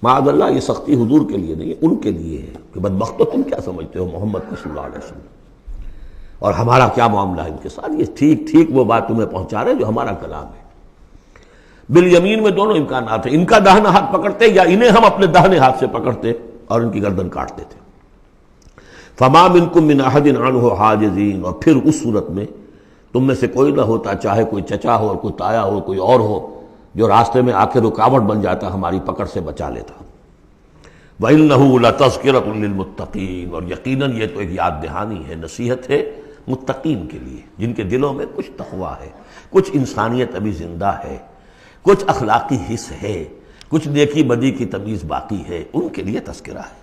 معاذ اللہ، یہ سختی حضور کے لیے نہیں ہے، ان کے لیے ہے کہ بدبختو تم کیا سمجھتے ہو محمد کو صلی اللہ علیہ وسلم، اور ہمارا کیا معاملہ ہے ان کے ساتھ، یہ ٹھیک وہ بات تمہیں پہنچا رہے جو ہمارا کلام ہے۔ بالیمین میں دونوں امکانات ہیں، ان کا داہنا ہاتھ پکڑتے یا انہیں ہم اپنے داہنے ہاتھ سے پکڑتے اور ان کی گردن کاٹتے تھے۔ فما منکم من احد عنہ حاجزین، اور پھر اس صورت میں تم میں سے کوئی نہ ہوتا، چاہے کوئی چچا ہو اور کوئی تایا ہو، کوئی اور ہو، جو راستے میں آ کے رکاوٹ بن جاتا، ہماری پکڑ سے بچا لیتا۔ وَإِنَّهُ لَتَذْكِرَةٌ لِّلْمُتَّقِينَ، اور یقیناً یہ تو ایک یاد دہانی ہے، نصیحت ہے متقین کے لیے، جن کے دلوں میں کچھ تقویٰ ہے، کچھ انسانیت ابھی زندہ ہے، کچھ اخلاقی حس ہے، کچھ نیکی بدی کی تمیز باقی ہے، ان کے لیے تذکرہ ہے۔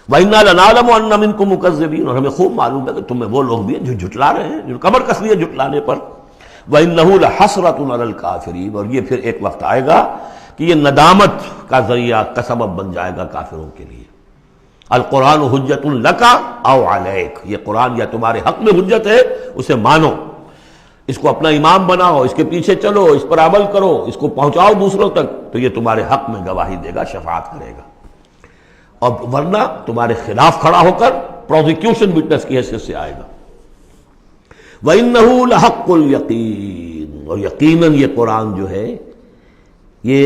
وَإِنَّا لَنَعْلَمُ أَنَّ مِنكُم مُكَذِّبِينَ، اور ہمیں خوب معلوم ہے کہ تم میں وہ لوگ بھی ہیں جو جھٹلا رہے ہیں، جو کمر کس لیے جھٹلانے پر۔ وَإِنَّهُ لَحَسْرَةٌ عَلَى الْكَافِرِينَ، اور یہ پھر ایک وقت آئے گا کہ یہ ندامت کا ذریعہ کا سبب بن جائے گا کافروں کے لیے۔ القرآن حجت لک او علیک، یہ قرآن یا تمہارے حق میں حجت ہے، اسے مانو، اس کو اپنا امام بناؤ، اس کے پیچھے چلو، اس پر عمل کرو، اس کو پہنچاؤ دوسروں تک، تو یہ تمہارے حق میں گواہی دے گا، شفاعت کرے گا، اور ورنہ تمہارے خلاف کھڑا ہو کر پروزیکیوشن وٹنس کی حیثیت سے آئے گا۔ وَإِنَّهُ لَحَقُّ الْيَقِينِ، اور یقیناً یہ قرآن جو ہے یہ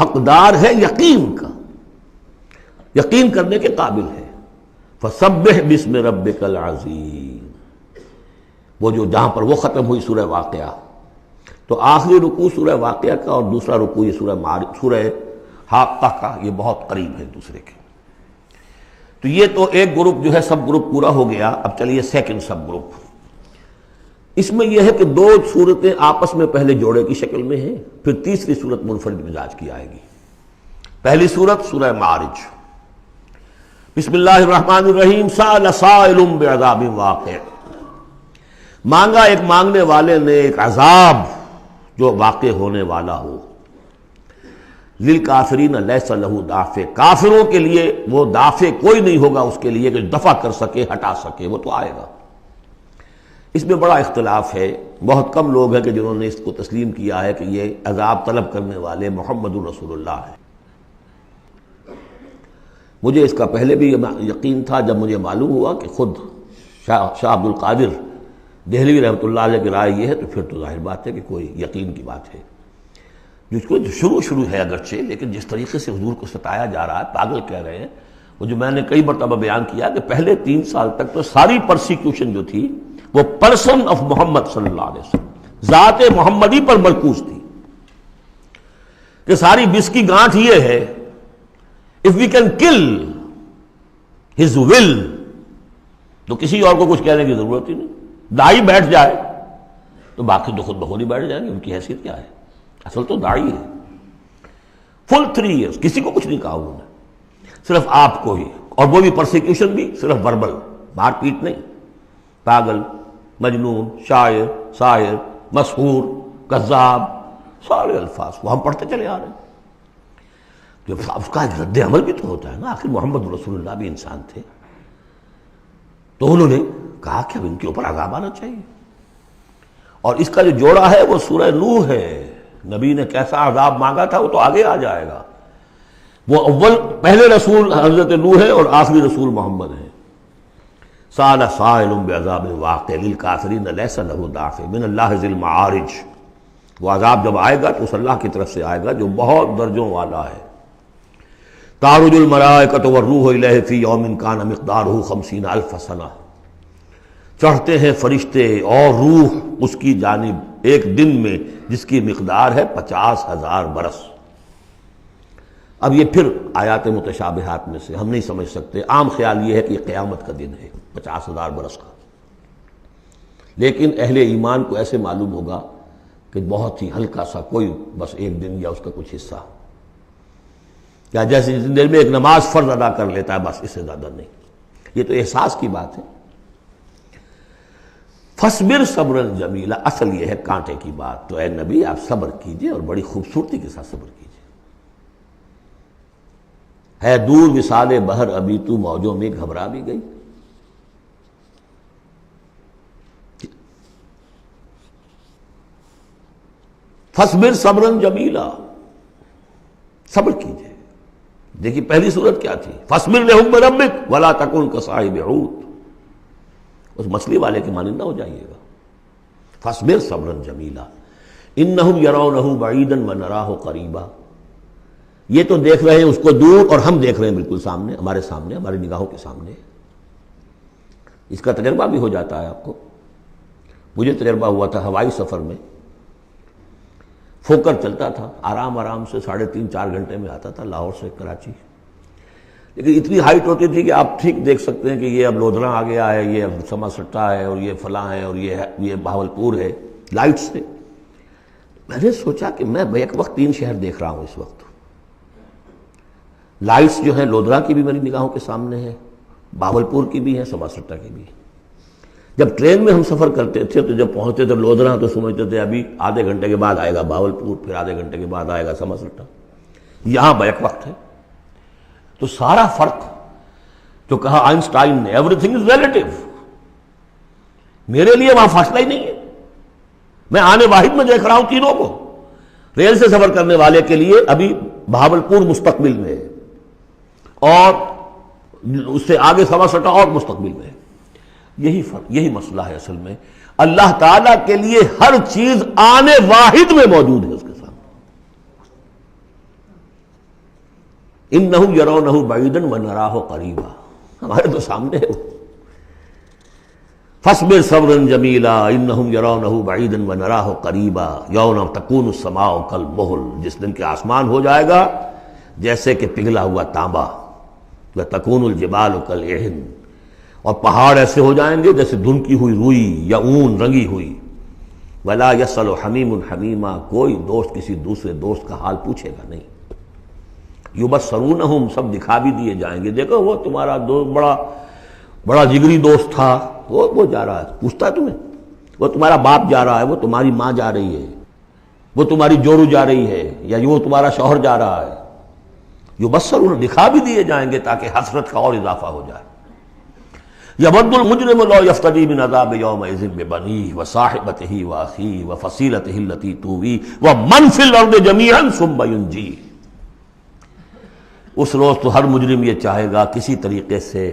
حقدار ہے یقین کا، یقین کرنے کے قابل ہے۔ فَسَبِّحْ بِاسْمِ رَبِّكَ الْعَظِيمِ، وہ جو جہاں پر وہ ختم ہوئی سورہ واقعہ، تو آخری رکوع سورہ واقعہ کا اور دوسرا رکوع یہ سورہ حاقہ کا، یہ بہت قریب ہے دوسرے کے۔ تو یہ تو ایک گروپ جو ہے سب گروپ پورا ہو گیا، اب چلیے سیکنڈ سب گروپ۔ اس میں یہ ہے کہ دو صورتیں آپس میں پہلے جوڑے کی شکل میں ہیں، پھر تیسری صورت منفرد مزاج کی آئے گی۔ پہلی صورت سورہ معارج، بسم اللہ الرحمن الرحیم، سأل سائل بعذاب واقع، مانگا ایک مانگنے والے نے ایک عذاب جو واقع ہونے والا ہو، للکافرین لیس لہ دافع، کافروں کے لیے وہ دافع کوئی نہیں ہوگا اس کے لیے کہ دفع کر سکے، ہٹا سکے، وہ تو آئے گا۔ اس میں بڑا اختلاف ہے، بہت کم لوگ ہیں کہ جنہوں نے اس کو تسلیم کیا ہے کہ یہ عذاب طلب کرنے والے محمد رسول اللہ ہیں۔ مجھے اس کا پہلے بھی یقین تھا، جب مجھے معلوم ہوا کہ خود شاہ عبد القادر دہلوی رحمۃ اللہ علیہ کی رائے یہ ہے، تو پھر تو ظاہر بات ہے کہ کوئی یقین کی بات ہے، جس کو شروع ہے اگرچہ، لیکن جس طریقے سے حضور کو ستایا جا رہا ہے، پاگل کہہ رہے ہیں، وہ جو میں نے کئی مرتبہ بیان کیا کہ پہلے 3 سال تک تو ساری پرسیکیوشن جو تھی وہ پرسن آف محمد صلی اللہ علیہ وسلم، ذات محمدی پر مرکوز تھی، کہ ساری بس کی گانٹھ یہ ہے if we can kill his will تو کسی اور کو کچھ کہنے کی ضرورت ہی نہیں، داعی بیٹھ جائے تو باقی تو خود بخود ہی بیٹھ جائیں گے، ان کی حیثیت کیا ہے، اصل تو داعی ہے۔ فل 3 ایئرس کسی کو کچھ نہیں کہا انہوں نے، صرف آپ کو ہی، اور وہ بھی پرسیکیوشن بھی صرف وربل، مار پیٹ نہیں، پاگل، مجنون، شاعر، ساحر، مسحور، کذاب، سارے الفاظ کو ہم پڑھتے چلے آ رہے ہیں۔ جب اس کا ایک رد عمل بھی تو ہوتا ہے نا، آخر محمد رسول اللہ بھی انسان تھے، تو انہوں نے کہا کہ اب ان کے اوپر عذاب آنا چاہیے، اور اس کا جو جوڑا ہے وہ سورہ نوح ہے۔ نبی نے کیسا عذاب مانگا تھا وہ تو آگے آ جائے گا، وہ پہلے رسول حضرت نوح ہے اور آخری رسول محمد ہے۔ سأل سائل بعذاب واقع للکافرین لیس لہ دافع من اللہ ذی المعارج، وہ عذاب جب آئے گا تو اس اللہ کی طرف سے آئے گا جو بہت درجوں والا ہے۔ تعرج الملائکۃ والروح الیہ فی یوم کان مقدارہ 50,000 سنہ، چڑھتے ہیں فرشتے اور روح اس کی جانب ایک دن میں جس کی مقدار ہے 50,000 برس۔ اب یہ پھر آیات متشابہات میں سے ہم نہیں سمجھ سکتے، عام خیال یہ ہے کہ یہ قیامت کا دن ہے 50,000 برس کا، لیکن اہل ایمان کو ایسے معلوم ہوگا کہ بہت ہی ہلکا سا کوئی بس ایک دن یا اس کا کچھ حصہ، یا جیسے جتنی دیر میں ایک نماز فرض ادا کر لیتا ہے بس، اس سے زیادہ نہیں۔ یہ تو احساس کی بات ہے۔ فَاصْبِرْ صَبْرًا جَمِيلًا، اصل یہ ہے کانٹے کی بات، تو اے نبی آپ صبر کیجئے اور بڑی خوبصورتی کے ساتھ صبر کیجئے۔ ہے دور وصال بحر ابھی تو موجوں میں گھبرا بھی گئی، فَاصْبِرْ صَبْرًا جَمِيلًا، صبر کیجئے۔ دیکھیے پہلی صورت کیا تھی، فَاصْبِرْ لِحُکْمِ رَبِّكَ وَلَا تَكُنْ كَصَاحِبِ حوت، اس مچھلی والے کے مانند نہ ہو جائیے گا۔ فَاصْبِرْ صَبْرًا جَمِيلًا إِنَّهُمْ يَرَوْنَهُ بَعِيدًا وَنَرَاهُ قَرِيبًا، یہ تو دیکھ رہے ہیں اس کو دور اور ہم دیکھ رہے ہیں بالکل سامنے، ہمارے سامنے، ہماری نگاہوں کے سامنے۔ اس کا تجربہ بھی ہو جاتا ہے آپ کو، مجھے تجربہ ہوا تھا ہوائی سفر میں، فوکر چلتا تھا آرام آرام سے 3.5-4 گھنٹے میں آتا تھا لاہور سے کراچی، لیکن اتنی ہائٹ ہوتی تھی کہ آپ ٹھیک دیکھ سکتے ہیں کہ یہ اب لودھراں آ گیا ہے، یہ اب سما سٹا ہے، اور یہ فلاں ہے، اور یہ بہاولپور ہے، لائٹ سے۔ میں نے سوچا کہ میں بیک وقت 3 شہر دیکھ رہا ہوں اس وقت، لائٹس جو ہیں لودھراں کی بھی میری نگاہوں کے سامنے ہے، بہاولپور کی بھی ہے، سما سٹا کی بھی۔ جب ٹرین میں ہم سفر کرتے تھے تو جب پہنچتے تھے لودھراں تو سمجھتے تھے ابھی آدھے گھنٹے کے بعد آئے گا بہاولپور، پھر آدھے گھنٹے کے بعد آئے گا سما سٹا، یہاں بیک وقت ہے۔ تو سارا فرق جو کہا آئنسٹائن نے، ایوری تھنگ از ریلیٹو، میرے لیے وہاں فاصلہ ہی نہیں ہے، میں آنے واحد میں دیکھ رہا ہوں تینوں کو۔ ریل سے سفر کرنے والے کے لیے ابھی بہاولپور مستقبل میں ہے، اور اس سے آگے سما سٹا اور مستقبل میں ہے۔ یہی فرق، یہی مسئلہ ہے اصل میں، اللہ تعالیٰ کے لیے ہر چیز آنے واحد میں موجود ہے اس کے سامنے۔ انہم یرونہ بعیدا ونراہ قریبا، ہمارے تو سامنے ہے۔ فاصبر صبرا جمیلا انہم یرونہ بعیدا ونراہ قریبا یوم تکون السماء کالمہل، جس دن کہ آسمان ہو جائے گا جیسے کہ پگھلا ہوا تانبا، وتکون الجبال کالعہن، اور پہاڑ ایسے ہو جائیں گے جیسے دھنکی ہوئی روئی یا اون رنگی ہوئی، ولا یسأل حمیم حمیما، کوئی دوست کسی دوسرے دوست کا حال پوچھے گا نہیں. یبصرونہم، سب دکھا بھی دیے جائیں گے، دیکھو وہ تمہارا دوست بڑا جگری دوست تھا، وہ جا رہا ہے، پوچھتا ہے تمہیں، وہ تمہارا باپ جا رہا ہے، وہ تمہاری ماں جا رہی ہے، وہ تمہاری جورو جا رہی ہے، یا وہ تمہارا شوہر جا رہا ہے. یبصرون، دکھا بھی دیے جائیں گے تاکہ حسرت کا اور اضافہ ہو جائے. یود المجرم لو یفتدی من عذاب یومئذ ببنیہ وصاحبتہ واخیہ وفصیلتہ التی تؤویہ ومن فی الارض جمیعا ثم ینجیہ. اس روز تو ہر مجرم یہ چاہے گا کسی طریقے سے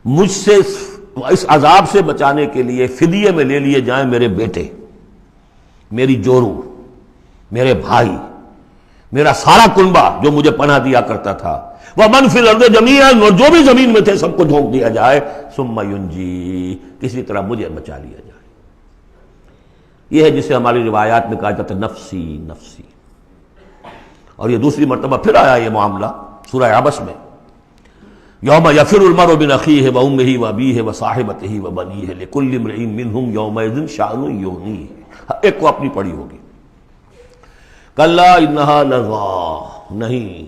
مجھ سے اس عذاب سے بچانے کے لیے فدیے میں لے لیے جائیں میرے بیٹے، میری جورو، میرے بھائی، میرا سارا کنبہ جو مجھے پناہ دیا کرتا تھا. وَمَنْ فِي الْأَرْضِ جَمِيعًا، اور جو بھی زمین میں تھے سب کو جھونک دیا جائے. ثُمَّ يُنْجِي، کسی طرح مجھے بچا لیا جائے. یہ ہے جسے ہماری روایات میں کہا جاتا ہے نفسی نفسی. اور یہ دوسری مرتبہ پھر آیا یہ معاملہ سورہ عبس میں. یوم یفر المرء من اخیہ وامہ وابیہ وصاحبتہ وبنیہ لکل امرئ منہم یومئذ شأن یغنیہ. ایک کو اپنی پڑی ہوگی. کلا انہا لظیٰ، نہیں،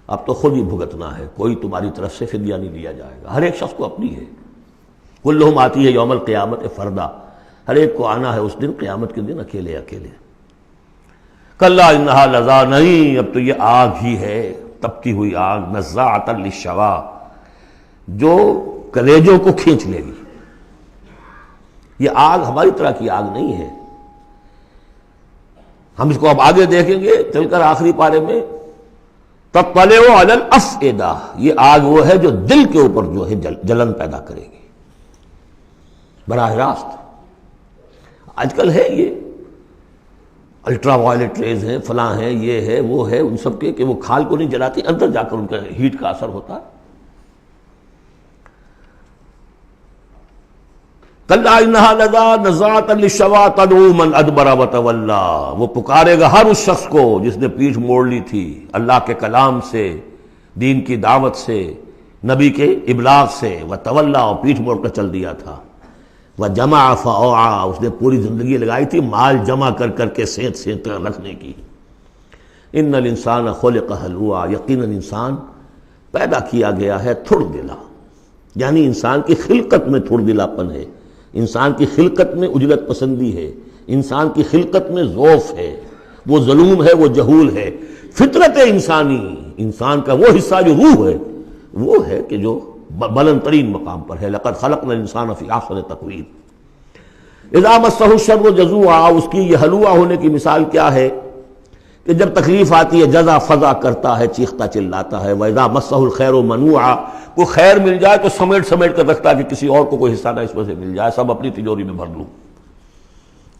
اب تو خود ہی بھگتنا ہے، کوئی تمہاری طرف سے فدیہ نہیں لیا جائے گا. ہر ایک شخص کو اپنی ہے. کلہم آتی ہے یوم القیامت فردا، ہر ایک کو آنا ہے اس دن، قیامت کے دن اکیلے اکیلے. کلا انہا لظیٰ، نہیں، اب تو یہ آگ ہی ہے، تپتی ہوئی آگ، نزاعۃ للشوا، جو کلیجوں کو کھینچ لے گی. یہ آگ ہماری طرح کی آگ نہیں ہے. ہم اس کو اب آگے دیکھیں گے چل کر آخری پارے میں. تطلع علی الافئدہ، یہ آگ وہ ہے جو دل کے اوپر جو ہے جلن پیدا کرے گی براہ راست. آج کل ہے یہ الٹرا وائلٹ ریز ہیں، فلاں ہیں، یہ ہے وہ ہے، ان سب کے کہ وہ کھال کو نہیں جلاتی، اندر جا کر ان کا ہیٹ کا اثر ہوتا ہے. کلا انہا لظیٰ نزاعۃ للشوا تدعو من ادبر وتولی، وہ پکارے گا ہر اس شخص کو جس نے پیٹھ موڑ لی تھی اللہ کے کلام سے، دین کی دعوت سے، نبی کے ابلاغ سے، وتولی، اور پیٹھ موڑ کر چل دیا تھا. وجمع فاوعى، اس نے پوری زندگی لگائی تھی مال جمع کر کر کے سینت سینت رکھنے کی. ان الانسان خلق ہلوعا، یقیناً انسان پیدا کیا گیا ہے تھڑ دلا، یعنی انسان کی خلقت میں تھڑ دلاپن ہے، انسان کی خلقت میں اجلت پسندی ہے، انسان کی خلقت میں ضعف ہے، وہ ظلوم ہے، وہ جہول ہے. فطرت انسانی، انسان کا وہ حصہ جو روح ہے وہ ہے کہ جو بلند ترین مقام پر ہے. لقد خلقنا الانسان فی احسن تقویم. اذا مسہ الشر جزوعا، اس کی یہ ہلوعا ہونے کی مثال کیا ہے کہ جب تکلیف آتی ہے جزا فضا کرتا ہے، چیختا چلاتا ہے. واذا مسہ الخیر منوعا، کو خیر مل جائے تو سمیٹ سمیٹ کر رکھتا ہے کہ کسی اور کو کوئی حصہ نہ اس میں سے مل جائے، سب اپنی تجوری میں بھر لوں.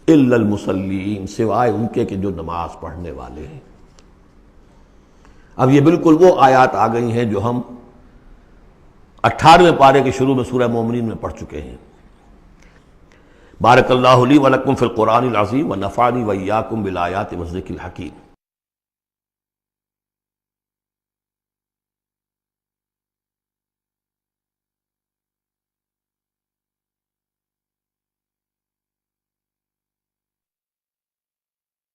الا المصلین، سوائے ان کے کہ جو نماز پڑھنے والے ہیں. اب یہ بالکل وہ آیات آ گئی ہیں جو ہم 18ویں پارے کے شروع میں سورہ مومنین میں پڑھ چکے ہیں. بارک اللہ لی ولکم فی القرآن العظیم ونفعنی وإیاکم بالآیات والذکر الحکیم.